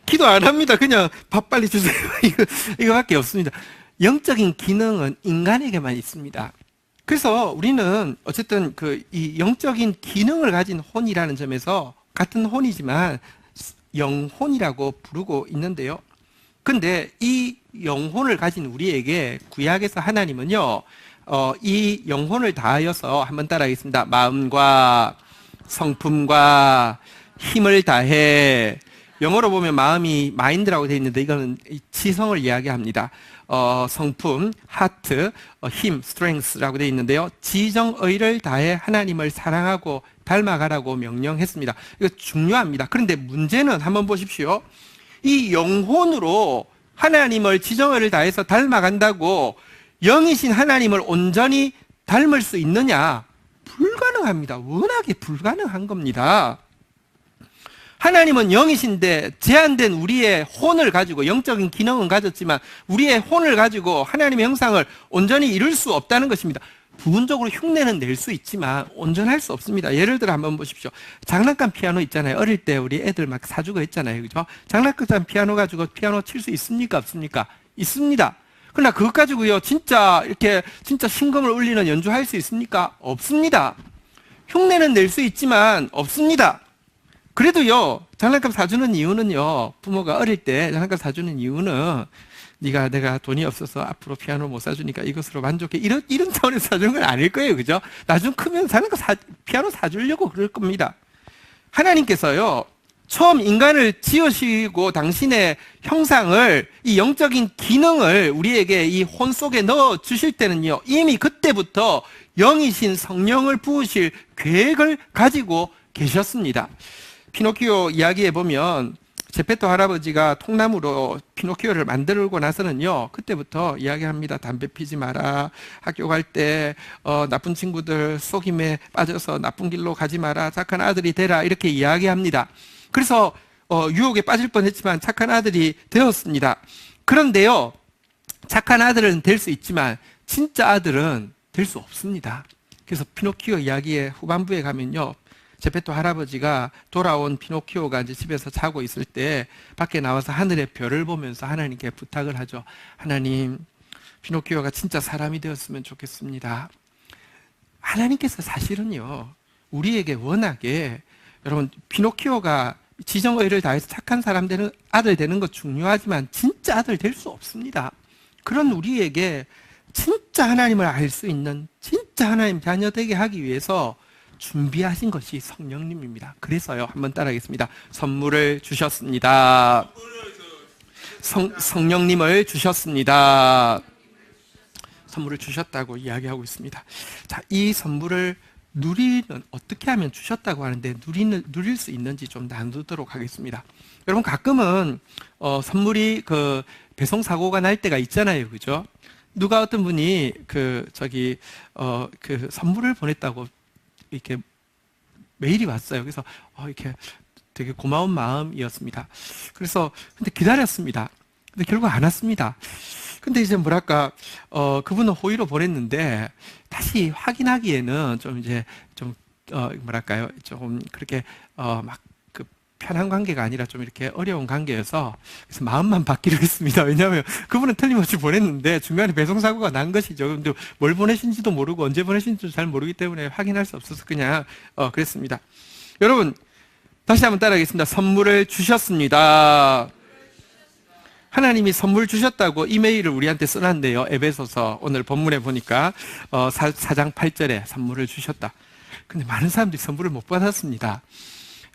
기도 안 합니다. 그냥 밥 빨리 주세요. 이거밖에 없습니다. 영적인 기능은 인간에게만 있습니다. 그래서 우리는 어쨌든 이 영적인 기능을 가진 혼이라는 점에서 같은 혼이지만 영혼이라고 부르고 있는데요. 근데 이 영혼을 가진 우리에게 구약에서 하나님은요, 이 영혼을 다하여서 한번 따라하겠습니다. 마음과 성품과 힘을 다해. 영어로 보면 마음이 마인드라고 되어 있는데 이거는 지성을 이야기합니다. 성품, 하트, 힘, 스트렝스라고 되어 있는데요. 지정의를 다해 하나님을 사랑하고 닮아가라고 명령했습니다. 이거 중요합니다. 그런데 문제는 한번 보십시오. 이 영혼으로 하나님을 지정의를 다해서 닮아간다고 영이신 하나님을 온전히 닮을 수 있느냐? 불가능합니다. 워낙에 불가능한 겁니다. 하나님은 영이신데 제한된 우리의 혼을 가지고 영적인 기능은 가졌지만 우리의 혼을 가지고 하나님의 형상을 온전히 이룰 수 없다는 것입니다. 부분적으로 흉내는 낼 수 있지만 온전할 수 없습니다. 예를 들어 한번 보십시오. 장난감 피아노 있잖아요. 어릴 때 우리 애들 막 사주고 했잖아요. 그죠? 장난감 피아노 가지고 피아노 칠 수 있습니까? 없습니까? 있습니다. 그러나 그것 가지고요, 진짜 심금을 울리는 연주할 수 있습니까? 없습니다. 흉내는 낼 수 있지만 없습니다. 그래도요, 장난감 사주는 이유는요, 부모가 어릴 때 장난감 사주는 이유는 내가 돈이 없어서 앞으로 피아노 못 사주니까 이것으로 만족해. 이런 차원에서 사주는 건 아닐 거예요. 그죠? 나중 크면 피아노 사주려고 그럴 겁니다. 하나님께서요, 처음 인간을 지으시고 당신의 형상을, 이 영적인 기능을 우리에게 이 혼 속에 넣어 주실 때는요, 이미 그때부터 영이신 성령을 부으실 계획을 가지고 계셨습니다. 피노키오 이야기에 보면 제페토 할아버지가 통나무로 피노키오를 만들고 나서는요, 그때부터 이야기합니다. 담배 피지 마라. 학교 갈 때 나쁜 친구들 속임에 빠져서 나쁜 길로 가지 마라. 착한 아들이 되라. 이렇게 이야기합니다. 그래서 유혹에 빠질 뻔했지만 착한 아들이 되었습니다. 그런데요, 착한 아들은 될 수 있지만 진짜 아들은 될 수 없습니다. 그래서 피노키오 이야기의 후반부에 가면요, 제페토 할아버지가 돌아온 피노키오가 이제 집에서 자고 있을 때 밖에 나와서 하늘의 별을 보면서 하나님께 부탁을 하죠. 하나님, 피노키오가 진짜 사람이 되었으면 좋겠습니다. 하나님께서 사실은요, 우리에게 워낙에, 여러분, 피노키오가 지정의를 다해서 착한 사람 되는 아들 되는 거 중요하지만 진짜 아들 될 수 없습니다. 그런 우리에게 진짜 하나님을 알 수 있는, 진짜 하나님 자녀 되게 하기 위해서 준비하신 것이 성령님입니다. 그래서요, 한번 따라하겠습니다. 선물을 주셨습니다. 성령님을 주셨습니다. 선물을 주셨다고 이야기하고 있습니다. 자, 이 선물을 어떻게 하면 주셨다고 하는데 누릴 수 있는지 좀 나누도록 하겠습니다. 여러분, 가끔은 선물이 배송 사고가 날 때가 있잖아요. 그죠? 누가 어떤 분이 선물을 보냈다고 이렇게 메일이 왔어요. 그래서 이렇게 되게 고마운 마음이었습니다. 그래서 근데 기다렸습니다. 근데 결국 안 왔습니다. 근데 이제 뭐랄까, 그분은 호의로 보냈는데, 다시 확인하기에는 좀 이제, 뭐랄까요, 좀 그렇게, 막, 그 편한 관계가 아니라 좀 이렇게 어려운 관계여서, 그래서 마음만 받기로 했습니다. 왜냐하면 그분은 틀림없이 보냈는데, 중간에 배송사고가 난 것이죠. 근데 뭘 보내신지도 모르고, 언제 보내신지도 잘 모르기 때문에 확인할 수 없어서 그냥, 그랬습니다. 여러분, 다시 한번 따라하겠습니다. 선물을 주셨습니다. 하나님이 선물 주셨다고 이메일을 우리한테 써놨네요. 에베소서 오늘 본문에 보니까 4장 8절에 선물을 주셨다. 근데 많은 사람들이 선물을 못 받았습니다.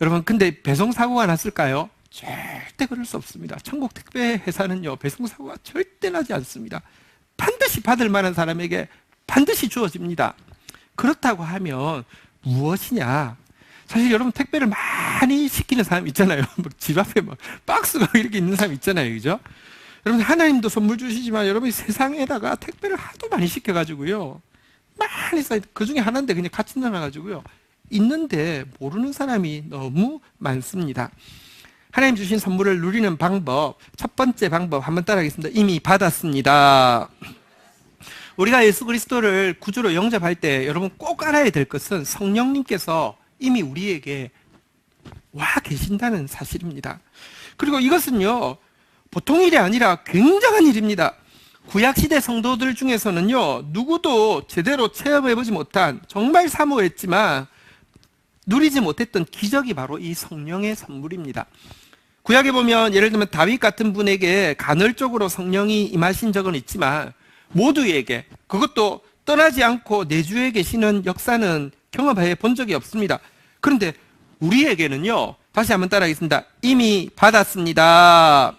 여러분, 근데 배송사고가 났을까요? 절대 그럴 수 없습니다. 천국 택배 회사는요, 배송사고가 절대 나지 않습니다. 반드시 받을 만한 사람에게 반드시 주어집니다. 그렇다고 하면 무엇이냐? 사실 여러분, 택배를 많이 시키는 사람 있잖아요. 집 앞에 막 박스가 이렇게 있는 사람 있잖아요. 그죠? 여러분, 하나님도 선물 주시지만 여러분이 세상에다가 택배를 하도 많이 시켜가지고요. 많이 쌓여, 그 중에 하나인데 그냥 같이 나눠가지고요. 있는데 모르는 사람이 너무 많습니다. 하나님 주신 선물을 누리는 방법, 첫 번째 방법 한번 따라하겠습니다. 이미 받았습니다. 우리가 예수 그리스도를 구주로 영접할 때 여러분 꼭 알아야 될 것은 성령님께서 이미 우리에게 와 계신다는 사실입니다. 그리고 이것은요, 보통 일이 아니라 굉장한 일입니다. 구약시대 성도들 중에서는요, 누구도 제대로 체험해보지 못한, 정말 사모했지만 누리지 못했던 기적이 바로 이 성령의 선물입니다. 구약에 보면 예를 들면 다윗 같은 분에게 간헐적으로 성령이 임하신 적은 있지만 모두에게, 그것도 떠나지 않고 내주에 계시는 역사는 경험해 본 적이 없습니다. 그런데 우리에게는요, 다시 한번 따라하겠습니다. 이미 받았습니다.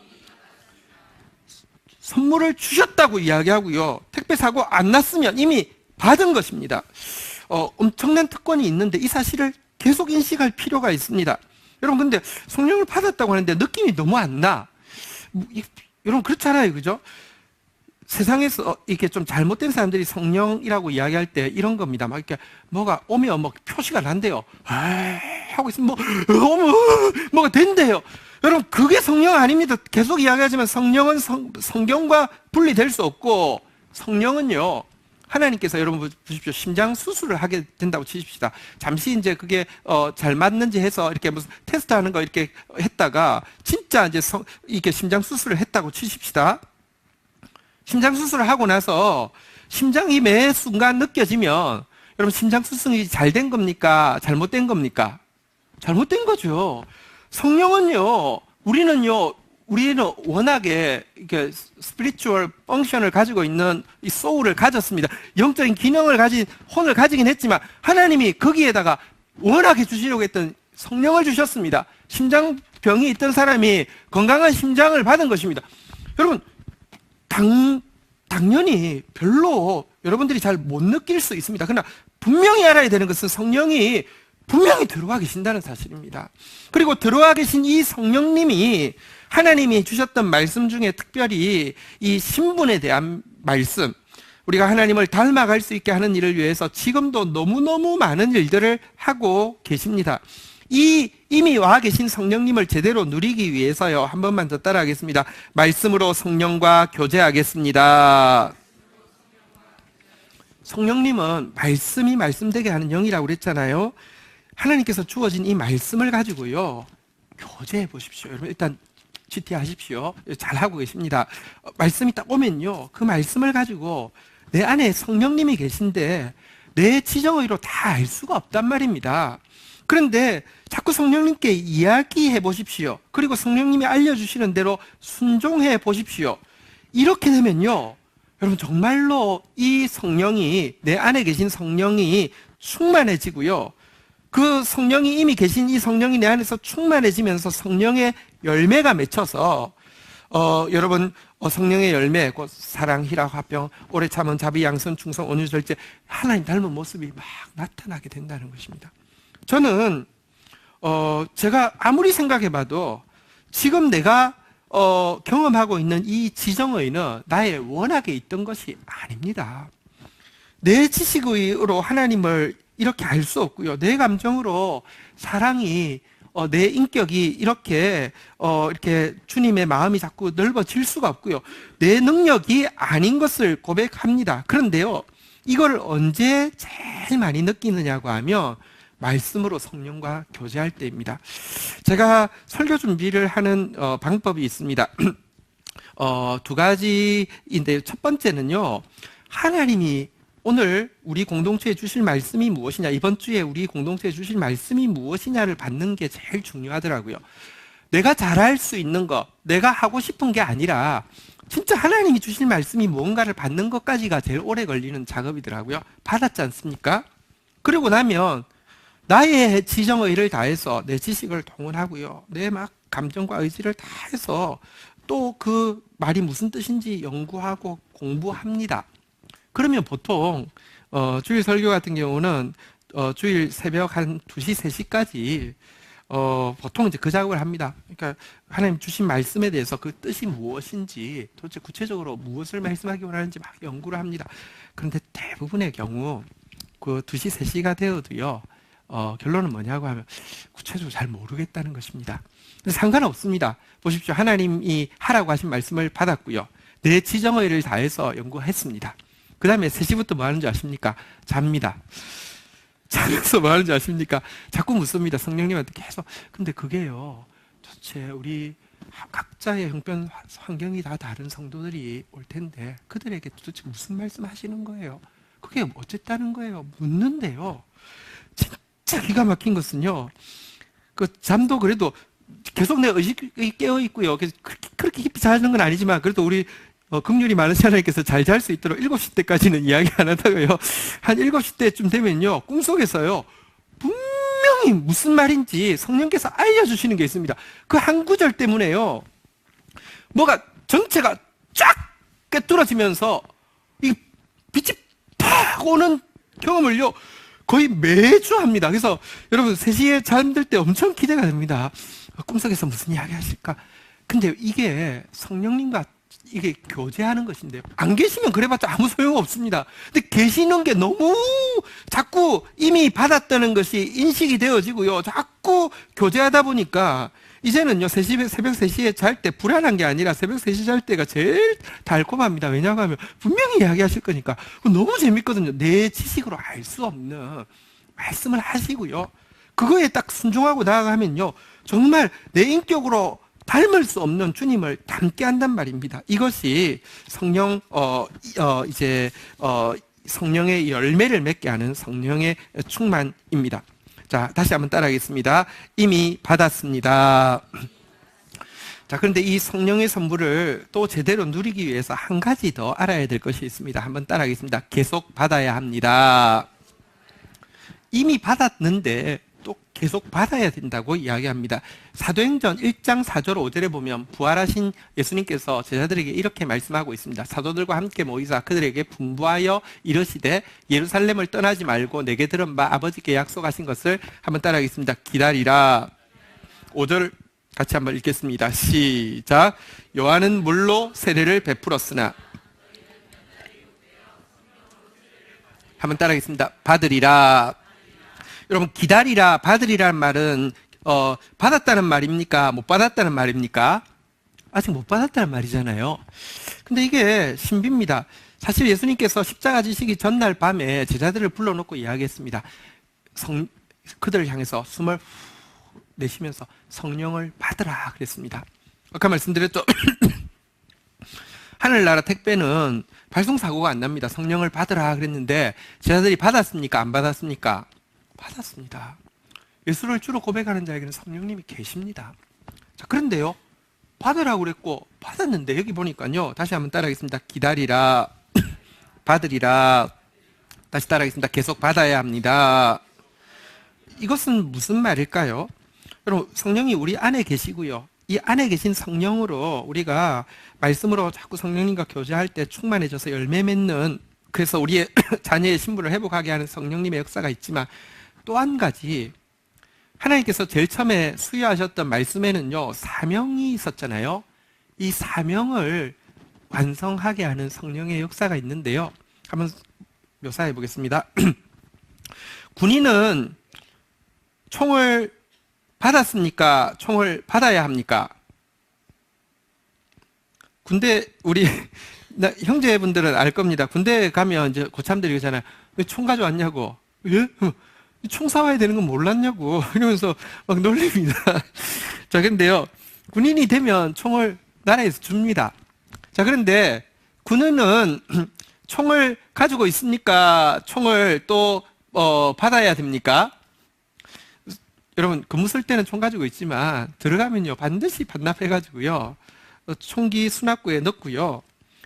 선물을 주셨다고 이야기하고요, 택배 사고 안 났으면 이미 받은 것입니다. 엄청난 특권이 있는데 이 사실을 계속 인식할 필요가 있습니다. 여러분, 근데 성령을 받았다고 하는데 느낌이 너무 안 나. 여러분, 그렇잖아요. 그죠? 세상에서 이렇게 좀 잘못된 사람들이 성령이라고 이야기할 때 이런 겁니다. 막 이렇게 뭐가 오면 뭐 표시가 난대요. 하고 있으면 뭐가 된대요. 여러분, 그게 성령 아닙니다. 계속 이야기하지만 성령은 성경과 분리될 수 없고, 성령은요, 하나님께서 여러분 보십시오. 심장 수술을 하게 된다고 치십시다. 잠시 이제 그게 잘 맞는지 해서 이렇게 무슨 테스트하는 거 이렇게 했다가 진짜 이제 이렇게 심장 수술을 했다고 치십시다. 심장 수술을 하고 나서 심장이 매 순간 느껴지면 여러분, 심장 수술이 잘 된 겁니까? 잘못된 겁니까? 잘못된 거죠. 성령은요, 우리는 워낙에 이렇게 스피리추얼 펑션을 가지고 있는 이 소울을 가졌습니다. 영적인 기능을 가진 혼을 가지긴 했지만 하나님이 거기에다가 워낙에 주시려고 했던 성령을 주셨습니다. 심장병이 있던 사람이 건강한 심장을 받은 것입니다. 여러분, 당연히 별로 여러분들이 잘 못 느낄 수 있습니다. 그러나 분명히 알아야 되는 것은 성령이 분명히 들어와 계신다는 사실입니다. 그리고 들어와 계신 이 성령님이 하나님이 주셨던 말씀 중에 특별히 이 신분에 대한 말씀, 우리가 하나님을 닮아갈 수 있게 하는 일을 위해서 지금도 너무너무 많은 일들을 하고 계십니다. 이 이미 와 계신 성령님을 제대로 누리기 위해서요, 한 번만 더 따라하겠습니다. 말씀으로 성령과 교제하겠습니다. 성령님은 말씀이 말씀되게 하는 영이라고 그랬잖아요. 하나님께서 주어진 이 말씀을 가지고요, 교제해 보십시오. 여러분, 일단 GT 하십시오. 잘하고 계십니다. 말씀이 딱 오면요, 그 말씀을 가지고 내 안에 성령님이 계신데 내 지정의로 다 알 수가 없단 말입니다. 그런데 자꾸 성령님께 이야기해 보십시오. 그리고 성령님이 알려주시는 대로 순종해 보십시오. 이렇게 되면요, 여러분, 정말로 이 성령이, 내 안에 계신 성령이 충만해지고요, 그 성령이 이미 계신 이 성령이 내 안에서 충만해지면서 성령의 열매가 맺혀서 여러분, 성령의 열매, 곧 사랑, 희락, 화평, 오래 참은, 자비, 양선, 충성, 온유, 절제, 하나님 닮은 모습이 막 나타나게 된다는 것입니다. 저는 제가 아무리 생각해봐도 지금 내가 경험하고 있는 이 지정의는 나의 원학에 있던 것이 아닙니다. 내 지식의로 하나님을 이렇게 알 수 없고요, 내 감정으로 사랑이 내 인격이 이렇게 주님의 마음이 자꾸 넓어질 수가 없고요. 내 능력이 아닌 것을 고백합니다. 그런데요, 이걸 언제 제일 많이 느끼느냐고 하면 말씀으로 성령과 교제할 때입니다. 제가 설교 준비를 하는 방법이 있습니다. 두 가지인데, 첫 번째는요, 하나님이 오늘 우리 공동체에 주실 말씀이 무엇이냐, 이번 주에 우리 공동체에 주실 말씀이 무엇이냐를 받는 게 제일 중요하더라고요. 내가 잘할 수 있는 거, 내가 하고 싶은 게 아니라 진짜 하나님이 주실 말씀이 무언가를 받는 것까지가 제일 오래 걸리는 작업이더라고요. 받았지 않습니까? 그러고 나면 나의 지정의를 다해서 내 지식을 동원하고요, 내 막 감정과 의지를 다해서 또 그 말이 무슨 뜻인지 연구하고 공부합니다. 그러면 보통 주일 설교 같은 경우는 주일 새벽 한 2시, 3시까지 보통 이제 그 작업을 합니다. 그러니까 하나님 주신 말씀에 대해서 그 뜻이 무엇인지, 도대체 구체적으로 무엇을 말씀하기 원하는지 막 연구를 합니다. 그런데 대부분의 경우 그 2시, 3시가 되어도요, 결론은 뭐냐고 하면 구체적으로 잘 모르겠다는 것입니다. 근데 상관없습니다. 보십시오. 하나님이 하라고 하신 말씀을 받았고요, 내 지정의를 다해서 연구했습니다. 그 다음에 3시부터 뭐 하는지 아십니까? 잡니다. 자면서 뭐 하는지 아십니까? 자꾸 묻습니다. 성령님한테 계속. 근데 그게요, 도대체 우리 각자의 형편 환경이 다 다른 성도들이 올 텐데 그들에게 도대체 무슨 말씀 하시는 거예요? 그게 어쨌다는 거예요? 묻는데요, 진짜 기가 막힌 것은요, 그 잠도 그래도 계속 내 의식이 깨어 있고요, 그렇게 깊이 자는 건 아니지만 그래도 우리 긍휼이 많으신 하나님께서 잘 잘 수 있도록 7시 때까지는 이야기 안 하다가요, 한 7시 때쯤 되면요, 꿈속에서요, 분명히 무슨 말인지 성령께서 알려주시는 게 있습니다. 그 한 구절 때문에요, 뭐가 전체가 쫙 꿰뚫어지면서 이 빛이 팍 오는 경험을요, 거의 매주 합니다. 그래서 여러분 3시에 잠들 때 엄청 기대가 됩니다. 꿈속에서 무슨 이야기 하실까? 근데 이게 성령님과 이게 교제하는 것인데요, 안 계시면 그래봤자 아무 소용 없습니다. 근데 계시는 게 너무 자꾸 이미 받았다는 것이 인식이 되어지고요, 자꾸 교제하다 보니까 이제는요, 새벽 3시에 잘 때 불안한 게 아니라 새벽 3시 잘 때가 제일 달콤합니다. 왜냐고 하면 분명히 이야기하실 거니까. 너무 재밌거든요. 내 지식으로 알 수 없는 말씀을 하시고요, 그거에 딱 순종하고 나아가면요, 정말 내 인격으로 닮을 수 없는 주님을 닮게 한단 말입니다. 이것이 성령의 열매를 맺게 하는 성령의 충만입니다. 자, 다시 한번 따라하겠습니다. 이미 받았습니다. 자, 그런데 이 성령의 선물을 또 제대로 누리기 위해서 한 가지 더 알아야 될 것이 있습니다. 한번 따라하겠습니다. 계속 받아야 합니다. 이미 받았는데 또 계속 받아야 된다고 이야기합니다. 사도행전 1장 4절 5절에 보면 부활하신 예수님께서 제자들에게 이렇게 말씀하고 있습니다. 사도들과 함께 모이사 그들에게 분부하여 이르시되 예루살렘을 떠나지 말고 내게 들은 바 아버지께 약속하신 것을 한번 따라하겠습니다. 기다리라. 5절 같이 한번 읽겠습니다. 시작. 요한은 물로 세례를 베풀었으나, 한번 따라하겠습니다. 받으리라. 여러분, 기다리라, 받으리라는 말은 받았다는 말입니까? 못 받았다는 말입니까? 아직 못 받았다는 말이잖아요. 근데 이게 신비입니다. 사실 예수님께서 십자가 지시기 전날 밤에 제자들을 불러놓고 이야기했습니다. 그들을 향해서 숨을 내쉬면서 성령을 받으라 그랬습니다. 아까 말씀드렸죠. 하늘나라 택배는 발송사고가 안 납니다. 성령을 받으라 그랬는데 제자들이 받았습니까? 안 받았습니까? 받았습니다. 예수를 주로 고백하는 자에게는 성령님이 계십니다. 자, 그런데요, 받으라고 그랬고 받았는데 여기 보니까요, 다시 한번 따라하겠습니다. 기다리라. 받으리라. 다시 따라하겠습니다. 계속 받아야 합니다. 이것은 무슨 말일까요? 여러분, 성령이 우리 안에 계시고요, 이 안에 계신 성령으로 우리가 말씀으로 자꾸 성령님과 교제할 때 충만해져서 열매 맺는, 그래서 우리의 자녀의 신분을 회복하게 하는 성령님의 역사가 있지만, 또 한 가지, 하나님께서 제일 처음에 수여하셨던 말씀에는요, 사명이 있었잖아요. 이 사명을 완성하게 하는 성령의 역사가 있는데요, 한번 묘사해 보겠습니다. 군인은 총을 받았습니까? 총을 받아야 합니까? 군대, 우리 형제분들은 알 겁니다. 군대 가면 이제 고참들이 그러잖아요. 왜 총 가져왔냐고. 예? 총 사와야 되는 건 몰랐냐고. 이러면서 막 놀립니다. 자, 근데요. 군인이 되면 총을 나라에서 줍니다. 자, 그런데 군인은 총을 가지고 있습니까? 총을 또 받아야 됩니까? 여러분, 근무 쓸 때는 총 가지고 있지만 들어가면요 반드시 반납해가지고요 총기 수납구에 넣고요.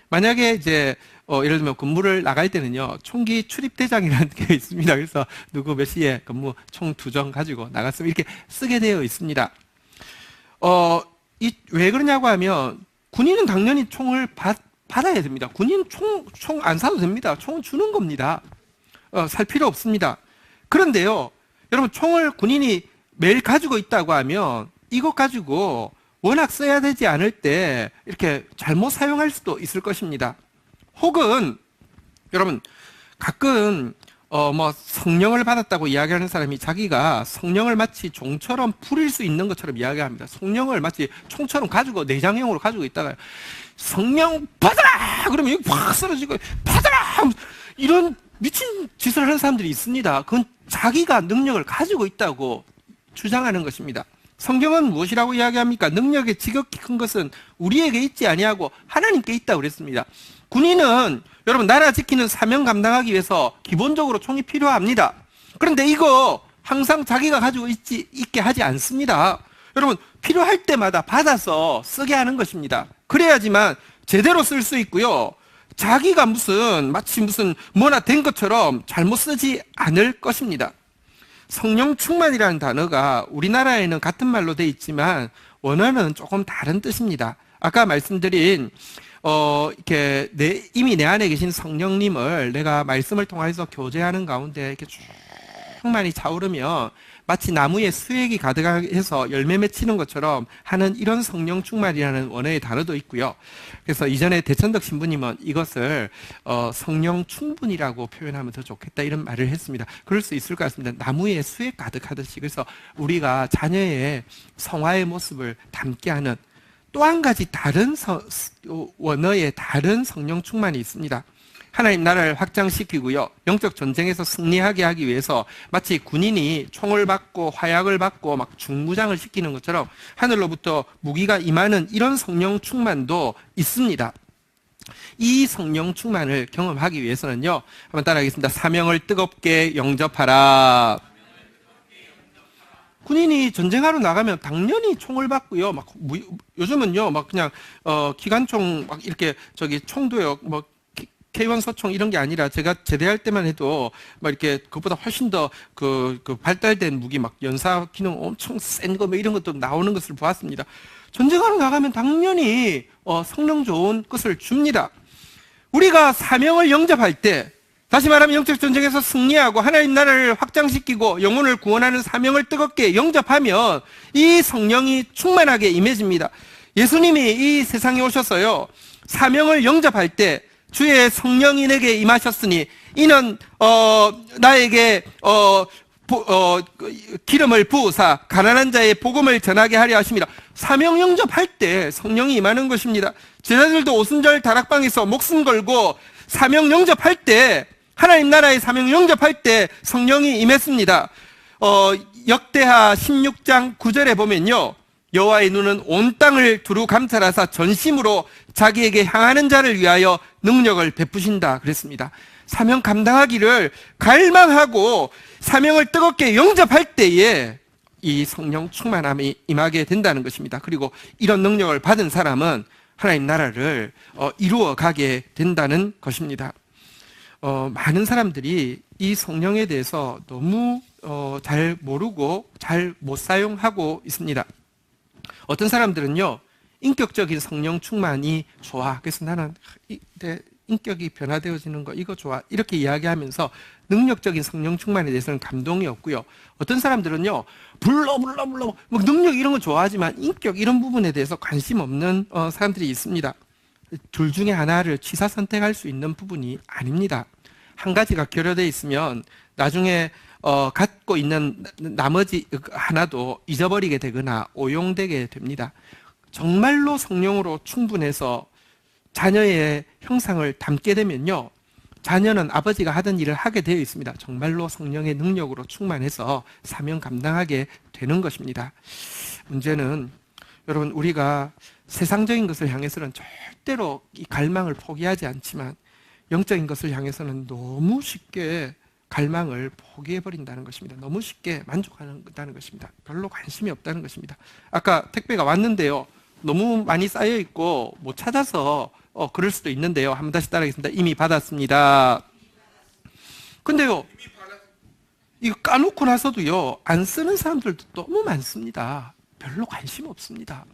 만약에 이제 예를 들면 근무를 나갈 때는요 총기 출입대장이라는 게 있습니다. 그래서 누구 몇 시에 근무 총 2정 가지고 나갔으면 이렇게 쓰게 되어 있습니다. 왜 그러냐고 하면 군인은 당연히 총을 받아야 됩니다. 군인은 총 안 사도 됩니다. 총은 주는 겁니다. 살 필요 없습니다. 그런데요, 여러분 총을 군인이 매일 가지고 있다고 하면 이것 가지고 워낙 써야 되지 않을 때 이렇게 잘못 사용할 수도 있을 것입니다. 혹은 여러분 가끔 성령을 받았다고 이야기하는 사람이 자기가 성령을 마치 종처럼 부릴 수 있는 것처럼 이야기합니다. 성령을 마치 총처럼 가지고 내장형으로 가지고 있다가 성령 받아라! 그러면 여기 확 쓰러지고 받아라! 이런 미친 짓을 하는 사람들이 있습니다. 그건 자기가 능력을 가지고 있다고 주장하는 것입니다. 성경은 무엇이라고 이야기합니까? 능력의 지극히 큰 것은 우리에게 있지 아니하고 하나님께 있다고 그랬습니다. 군인은 여러분 나라 지키는 사명 감당하기 위해서 기본적으로 총이 필요합니다. 그런데 이거 항상 자기가 가지고 있게 하지 않습니다. 여러분 필요할 때마다 받아서 쓰게 하는 것입니다. 그래야지만 제대로 쓸 수 있고요. 자기가 마치 뭐나 된 것처럼 잘못 쓰지 않을 것입니다. 성령 충만이라는 단어가 우리나라에는 같은 말로 돼 있지만 원어는 조금 다른 뜻입니다. 아까 말씀드린 이렇게 이미 내 안에 계신 성령님을 내가 말씀을 통해서 교제하는 가운데 이렇게 쭉 많이 차오르면 마치 나무에 수액이 가득해서 열매 맺히는 것처럼 하는 이런 성령 충만이라는 원어의 단어도 있고요. 그래서 이전에 대천덕 신부님은 이것을 성령 충분이라고 표현하면 더 좋겠다 이런 말을 했습니다. 그럴 수 있을 것 같습니다. 나무에 수액 가득하듯이. 그래서 우리가 자녀의 성화의 모습을 담게 하는 또 한 가지 다른 원어의 다른 성령 충만이 있습니다. 하나님 나라를 확장시키고요. 영적 전쟁에서 승리하게 하기 위해서 마치 군인이 총을 받고 화약을 받고 막 중무장을 시키는 것처럼 하늘로부터 무기가 임하는 이런 성령 충만도 있습니다. 이 성령 충만을 경험하기 위해서는요. 한번 따라하겠습니다. 사명을 뜨겁게 영접하라. 군인이 전쟁하러 나가면 당연히 총을 받고요. 요즘은요, 그냥 기관총 이렇게 총도요, K1 소총 이런 게 아니라 제가 제대할 때만 해도 이렇게 그것보다 훨씬 더 발달된 무기 연사 기능 엄청 센 거 이런 것도 나오는 것을 보았습니다. 전쟁하러 나가면 당연히 성능 좋은 것을 줍니다. 우리가 사명을 영접할 때 다시 말하면 영적 전쟁에서 승리하고 하나님 나라를 확장시키고 영혼을 구원하는 사명을 뜨겁게 영접하면 이 성령이 충만하게 임해집니다. 예수님이 이 세상에 오셔서요. 사명을 영접할 때 주의 성령이 내게 임하셨으니 이는 나에게 기름을 부으사 가난한 자의 복음을 전하게 하려 하십니다. 사명 영접할 때 성령이 임하는 것입니다. 제자들도 오순절 다락방에서 목숨 걸고 사명 영접할 때 하나님 나라의 사명 영접할 때 성령이 임했습니다. 역대하 16장 9절에 보면요. 여호와의 눈은 온 땅을 두루 감찰하사 전심으로 자기에게 향하는 자를 위하여 능력을 베푸신다 그랬습니다. 사명 감당하기를 갈망하고 사명을 뜨겁게 영접할 때에 이 성령 충만함이 임하게 된다는 것입니다. 그리고 이런 능력을 받은 사람은 하나님 나라를 이루어 가게 된다는 것입니다. 많은 사람들이 이 성령에 대해서 너무 잘 모르고 잘 못 사용하고 있습니다. 어떤 사람들은요, 인격적인 성령 충만이 좋아. 그래서 나는 내 인격이 변화되어지는 거 이거 좋아. 이렇게 이야기하면서 능력적인 성령 충만에 대해서는 감동이 없고요. 어떤 사람들은요, 불러 능력 이런 거 좋아하지만 인격 이런 부분에 대해서 관심 없는 사람들이 있습니다. 둘 중에 하나를 취사 선택할 수 있는 부분이 아닙니다. 한 가지가 결여되어 있으면 나중에 갖고 있는 나머지 하나도 잊어버리게 되거나 오용되게 됩니다. 정말로 성령으로 충분해서 자녀의 형상을 담게 되면요, 자녀는 아버지가 하던 일을 하게 되어 있습니다. 정말로 성령의 능력으로 충만해서 사명 감당하게 되는 것입니다. 문제는 여러분, 우리가 세상적인 것을 향해서는 절대로 이 갈망을 포기하지 않지만 영적인 것을 향해서는 너무 쉽게 갈망을 포기해버린다는 것입니다. 너무 쉽게 만족한다는 것입니다. 별로 관심이 없다는 것입니다. 아까 택배가 왔는데요, 너무 많이 쌓여있고 못 찾아서 그럴 수도 있는데요. 한번 다시 따라하겠습니다. 이미 받았습니다. 근데요, 이거 까놓고 나서도요, 안 쓰는 사람들도 너무 많습니다. 별로 관심 없습니다.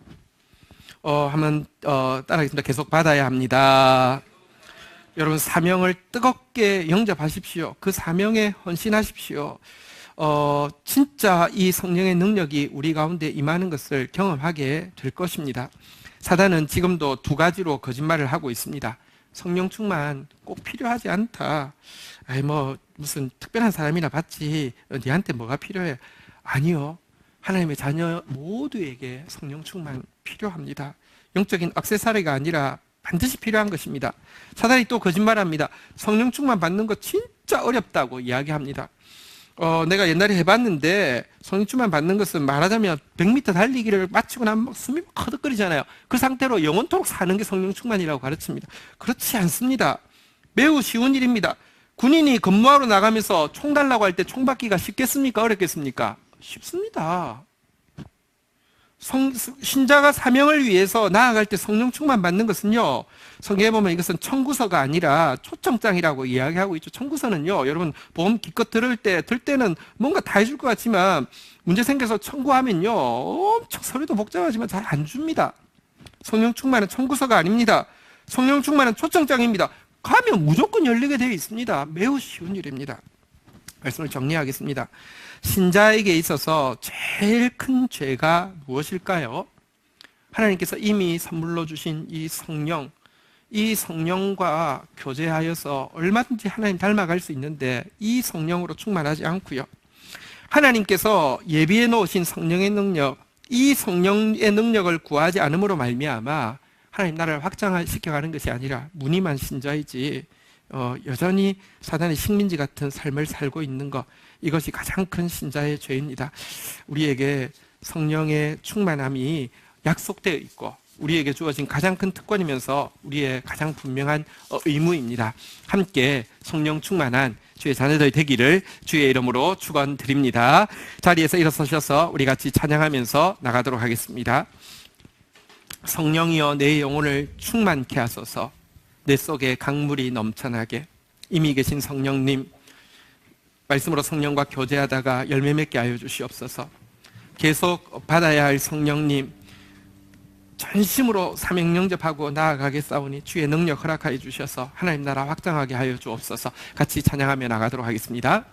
한번 따라하겠습니다. 계속 받아야 합니다. 여러분, 사명을 뜨겁게 영접하십시오. 그 사명에 헌신하십시오. 진짜 이 성령의 능력이 우리 가운데 임하는 것을 경험하게 될 것입니다. 사단은 지금도 두 가지로 거짓말을 하고 있습니다. 성령 충만 꼭 필요하지 않다. 무슨 특별한 사람이나 받지. 니한테 뭐가 필요해? 아니요. 하나님의 자녀 모두에게 성령 충만 필요합니다. 영적인 액세서리가 아니라 반드시 필요한 것입니다. 사단이 또 거짓말합니다. 성령 충만 받는 거 진짜 어렵다고 이야기합니다. 내가 옛날에 해봤는데 성령 충만 받는 것은 말하자면 100m 달리기를 마치고 나면 막 숨이 허덕거리잖아요. 그 상태로 영원토록 사는 게 성령 충만이라고 가르칩니다. 그렇지 않습니다. 매우 쉬운 일입니다. 군인이 근무하러 나가면서 총 달라고 할 때 총 받기가 쉽겠습니까? 어렵겠습니까? 쉽습니다. 신자가 사명을 위해서 나아갈 때 성령 충만 받는 것은요, 성경에 보면 이것은 청구서가 아니라 초청장이라고 이야기하고 있죠. 청구서는요, 여러분 보험 기껏 들 때는 뭔가 다 해줄 것 같지만 문제 생겨서 청구하면요, 엄청 서류도 복잡하지만 잘 안 줍니다. 성령 충만은 청구서가 아닙니다. 성령 충만은 초청장입니다. 가면 무조건 열리게 되어 있습니다. 매우 쉬운 일입니다. 말씀을 정리하겠습니다. 신자에게 있어서 제일 큰 죄가 무엇일까요? 하나님께서 이미 선물로 주신 이 성령과 교제하여서 얼마든지 하나님 닮아갈 수 있는데 이 성령으로 충만하지 않고요, 하나님께서 예비해 놓으신 성령의 능력, 이 성령의 능력을 구하지 않음으로 말미암아 하나님 나라를 확장시켜가는 것이 아니라 무늬만 신자이지 여전히 사단의 식민지 같은 삶을 살고 있는 것, 이것이 가장 큰 신자의 죄입니다. 우리에게 성령의 충만함이 약속되어 있고 우리에게 주어진 가장 큰 특권이면서 우리의 가장 분명한 의무입니다. 함께 성령 충만한 주의 자녀들 되기를 주의 이름으로 축원드립니다. 자리에서 일어서셔서 우리 같이 찬양하면서 나가도록 하겠습니다. 성령이여 내 영혼을 충만케 하소서. 내 속에 강물이 넘쳐나게. 이미 계신 성령님, 말씀으로 성령과 교제하다가 열매 맺게 하여 주시옵소서. 계속 받아야 할 성령님, 전심으로 사명 영접하고 나아가겠사오니 주의 능력 허락하여 주셔서 하나님 나라 확장하게 하여 주옵소서. 같이 찬양하며 나가도록 하겠습니다.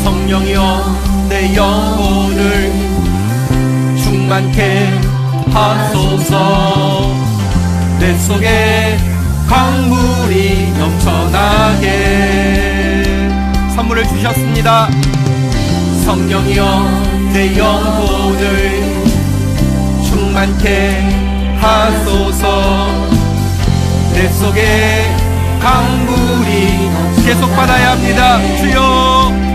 성령이여 내 영혼을 충만케 하소서. 내 속에 강물이 넘쳐나게. 선물을 주셨습니다. 성령이여 내 영혼을 충만케 하소서. 내 속에 강물이 계속 받아야 합니다. 주여.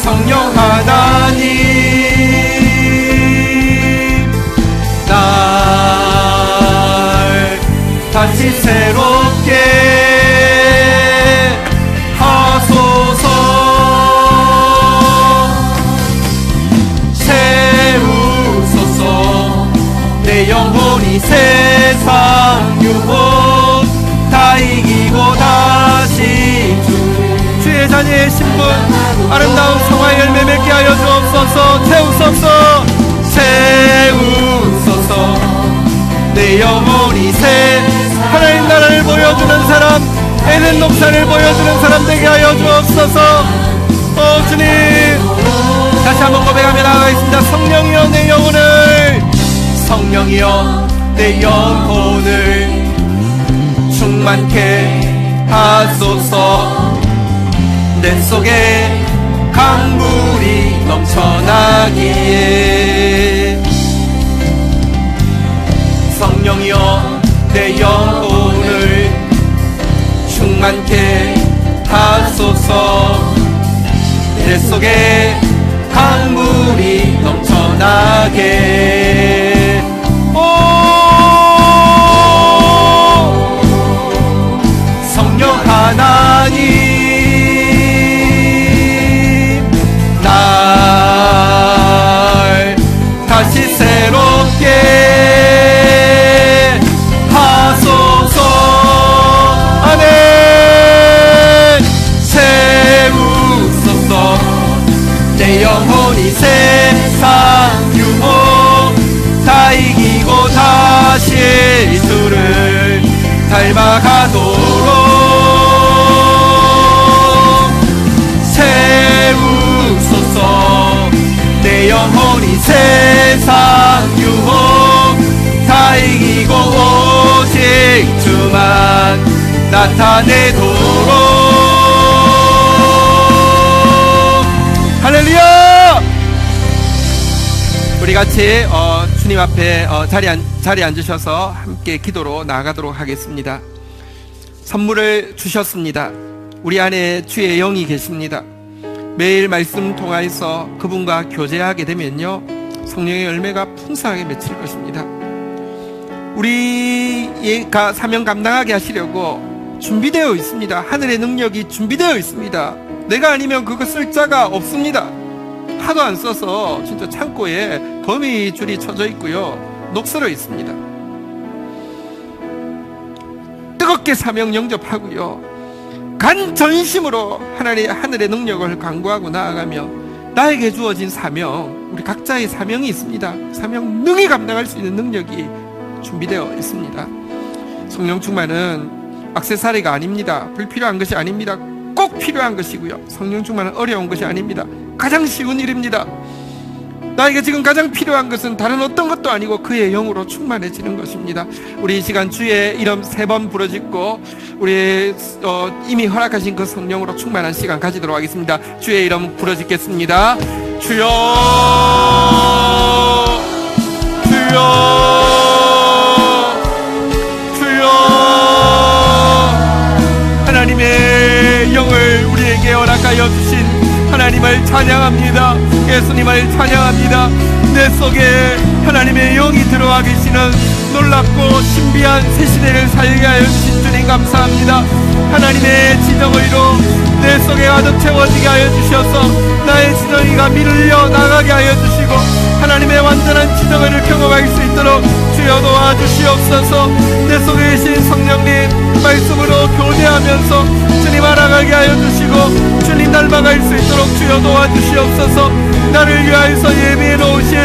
성령 하나님, 날 다시 새롭게 하소서. 채우소서. 내 영혼이 세상 유혹 다 이기고 다시 주의 자녀의 신분 아름다운 성화의 열매 맺게 하여 주옵소서. 채우소서. 채우소서. 내 내 영혼이 새 하나님 나라를 보여주는 사람, 에덴 동산을 보여주는 사람 되게 하여 주옵소서. 주님, 다시 한번 고백하며 나아가겠습니다. 성령이여 내 영혼을, 성령이여 내 영혼을 충만케 하소서. 내 속에 강물이 넘쳐나기에. 성령이여 내 영혼을 충만케 하소서. 내 속에 강물이 넘쳐나게. 성령 하나님, 날 다시 새롭게 하소서. 아멘. 세우소서. 내 영혼이 세상 유혹 다 이기고 다시 주를 닮아가도록 세우소서. 내 영혼이 세상 유혹 다 이기고 오직 주만 나타내도록. 할렐루야! 우리 같이 주님 앞에 자리에 앉으셔서 함께 기도로 나아가도록 하겠습니다. 선물을 주셨습니다. 우리 안에 주의 영이 계십니다. 매일 말씀 통하여서 그분과 교제하게 되면요, 성령의 열매가 풍성하게 맺힐 것입니다. 우리가 사명 감당하게 하시려고 준비되어 있습니다. 하늘의 능력이 준비되어 있습니다. 내가 아니면 그거 쓸 자가 없습니다. 하도 안 써서 진짜 창고에 거미줄이 쳐져 있고요, 녹슬어 있습니다. 뜨겁게 사명 영접하고요, 간전심으로 하늘의 능력을 강구하고 나아가며 나에게 주어진 사명, 우리 각자의 사명이 있습니다. 사명 능히 감당할 수 있는 능력이 준비되어 있습니다. 성령 충만은 액세서리가 아닙니다. 불필요한 것이 아닙니다. 꼭 필요한 것이고요, 성령 충만은 어려운 것이 아닙니다. 가장 쉬운 일입니다. 나에게 지금 가장 필요한 것은 다른 어떤 것도 아니고 그의 영으로 충만해지는 것입니다. 우리 이 시간 주의 이름 3번 부르짖고 우리 이미 허락하신 그 성령으로 충만한 시간 가지도록 하겠습니다. 주의 이름 부르짖겠습니다. 주여, 주여, 주여. 하나님의 영을 우리에게 허락하여 주신 하나님을 찬양합니다. 예수님을 찬양합니다. 내 속에 하나님의 영이 들어와 계시는 놀랍고 신비한 새 시대를 살게 하여 주신 주님 감사합니다. 하나님의 지정의로 내 속에 가득 채워지게 하여 주셔서 나의 지정의가 밀려 나가게 하여 주시고 하나님의 완전한 지정의를 경험할 수 있도록 주여 도와주시옵소서. 내 속에 계신 성령님 말씀으로 교제하면서 주님 알아가게 하여 주시고 주님 닮아갈 수 있도록 주여 도와주시옵소서. 나를 위하여서 예비해 놓으신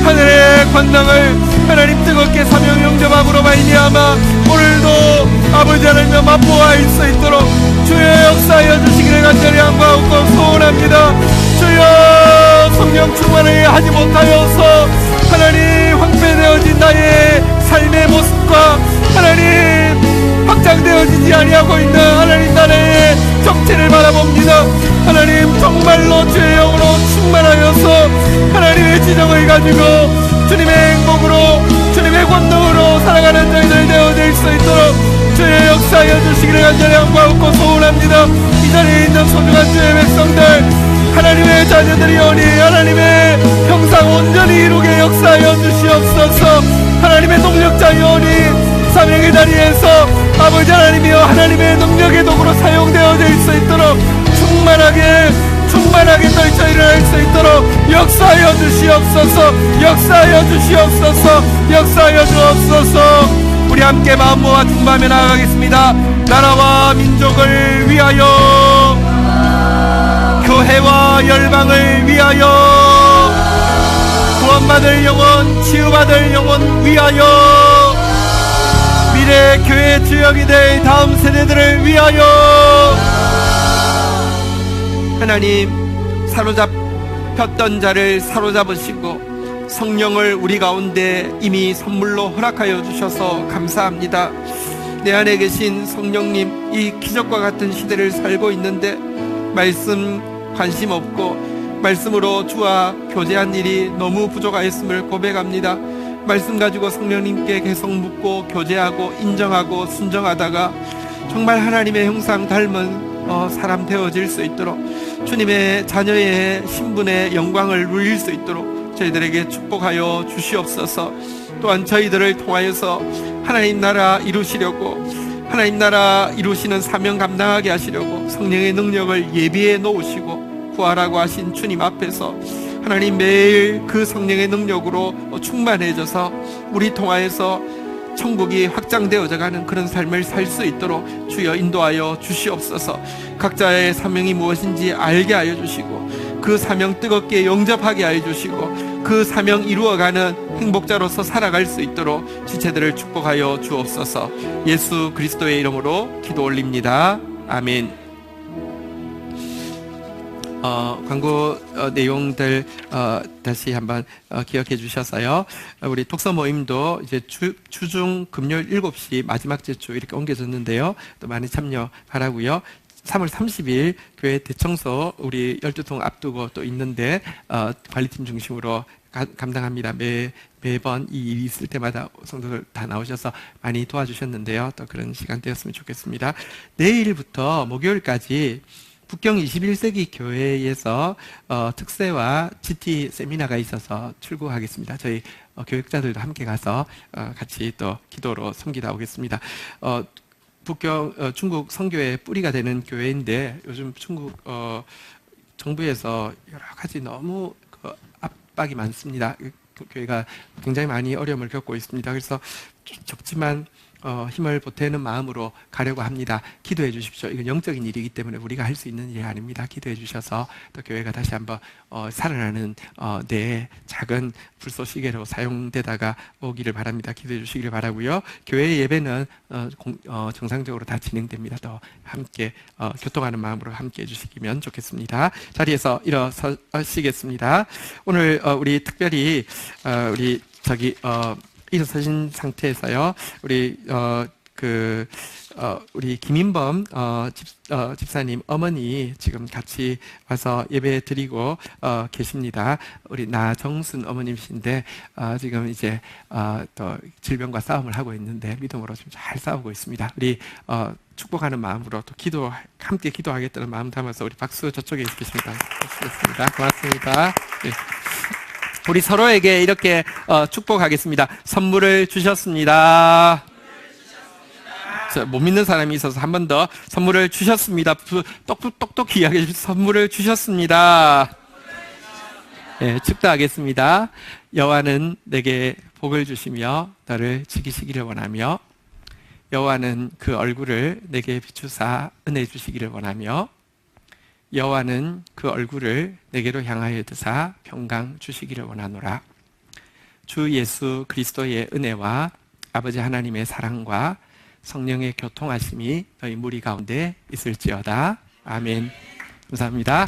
하늘의 관당을 하나님 뜨겁게 사명 영접함으로 말미암아 오늘도 아버지 하나님과 맛보아할 수 있도록 주여 역사하여 주시기를 간절히 간구하고 소원합니다. 주여 성령 충만을 하지 못하여서 하나님 황폐되어진 나의 삶의 모습과 하나님 확장되어지지 아니하고 있는 하나님 나라의 정체를 바라봅니다. 하나님 정말로 주의 영으로 충만하여서 하나님의 지정을 가지고 주님의 행복으로 주님의 권능으로 살아가는 저희들 되어질 수 있도록 주의 역사하여 주시기를 간절히 간구하고 소원합니다. 이 자리에 있는 소중한 주의 백성들 하나님의 자녀들이오니 하나님의 형상 온전히 이루게 역사하여 주시옵소서. 하나님의 동력자이오니 사명의 자리에서 아버지 하나님이여 하나님의 능력의 도구로 사용되어질 수 있도록 충만하게 떨쳐 일어날 수 있도록 역사하여 주시옵소서. 역사하여 주시옵소서. 역사하여 주옵소서. 우리 함께 마음 모아 중보하며 나아가겠습니다. 나라와 민족을 위하여 교회와 열방을 위하여 구원받을 영혼 치유받을 영혼 위하여 미래 교회 주역이 될 다음 세대들을 위하여. 하나님, 사로잡혔던 자를 사로잡으시고 성령을 우리 가운데 이미 선물로 허락하여 주셔서 감사합니다. 내 안에 계신 성령님, 이 기적과 같은 시대를 살고 있는데 말씀 관심 없고 말씀으로 주와 교제한 일이 너무 부족하였음을 고백합니다. 말씀 가지고 성령님께 계속 묻고 교제하고 인정하고 순정하다가 정말 하나님의 형상 닮은 사람 되어질 수 있도록, 주님의 자녀의 신분의 영광을 누릴 수 있도록 저희들에게 축복하여 주시옵소서. 또한 저희들을 통하여서 하나님 나라 이루시려고, 하나님 나라 이루시는 사명 감당하게 하시려고 성령의 능력을 예비해 놓으시고 구하라고 하신 주님 앞에서 하나님 매일 그 성령의 능력으로 충만해져서 우리 통하여서 천국이 확장되어져 가는 그런 삶을 살 수 있도록 주여 인도하여 주시옵소서. 각자의 사명이 무엇인지 알게 하여 주시고 그 사명 뜨겁게 영접하게 하여 주시고 그 사명 이루어가는 행복자로서 살아갈 수 있도록 지체들을 축복하여 주옵소서. 예수 그리스도의 이름으로 기도 올립니다. 아멘. 광고 내용들 다시 한번 기억해 주셔서요. 우리 독서 모임도 이제 주중 금요일 7시 마지막 제주 이렇게 옮겨졌는데요. 또 많이 참여 바라고요. 3월 30일 교회 대청소 우리 12통 앞두고 또 있는데 관리팀 중심으로 감당합니다. 매번 이 일이 있을 때마다 성도들 다 나오셔서 많이 도와주셨는데요. 또 그런 시간 되었으면 좋겠습니다. 내일부터 목요일까지 북경 21세기 교회에서 특세와 GT 세미나가 있어서 출국하겠습니다. 저희 교육자들도 함께 가서 같이 또 기도로 섬기다 오겠습니다. 북경 중국 선교의 뿌리가 되는 교회인데 요즘 중국 정부에서 여러 가지 너무 압박이 많습니다. 교회가 굉장히 많이 어려움을 겪고 있습니다. 그래서 적지만 힘을 보태는 마음으로 가려고 합니다. 기도해 주십시오. 이건 영적인 일이기 때문에 우리가 할 수 있는 일이 아닙니다. 기도해 주셔서 또 교회가 다시 한번 살아나는 내 작은 불쏘시개로 사용되다가 오기를 바랍니다. 기도해 주시기를 바라고요. 교회 예배는 정상적으로 다 진행됩니다. 또 함께 교통하는 마음으로 함께 해주시면 좋겠습니다. 자리에서 일어서시겠습니다. 오늘 우리 특별히 우리 일어서신 상태에서요. 우리 김인범 집사님 어머니 지금 같이 와서 예배 드리고 계십니다. 우리 나정순 어머님이신데 지금 이제 또 질병과 싸움을 하고 있는데 믿음으로 좀 잘 싸우고 있습니다. 우리 축복하는 마음으로 또 함께 기도하겠다는 마음 담아서 우리 박수 저쪽에 계십니다. 고맙습니다. 네. 우리 서로에게 이렇게 축복하겠습니다. 선물을 주셨습니다. 못 믿는 사람이 있어서 한 번 더 선물을 주셨습니다. 똑똑히 이야기해 주세요. 선물을 주셨습니다. 네, 축도하겠습니다. 여호와는 내게 복을 주시며 너를 지키시기를 원하며 여호와는 그 얼굴을 내게 비추사 은혜 주시기를 원하며 여호와는 그 얼굴을 내게로 향하여 드사 평강 주시기를 원하노라. 주 예수 그리스도의 은혜와 아버지 하나님의 사랑과 성령의 교통하심이 너희 무리 가운데 있을지어다. 아멘. 감사합니다.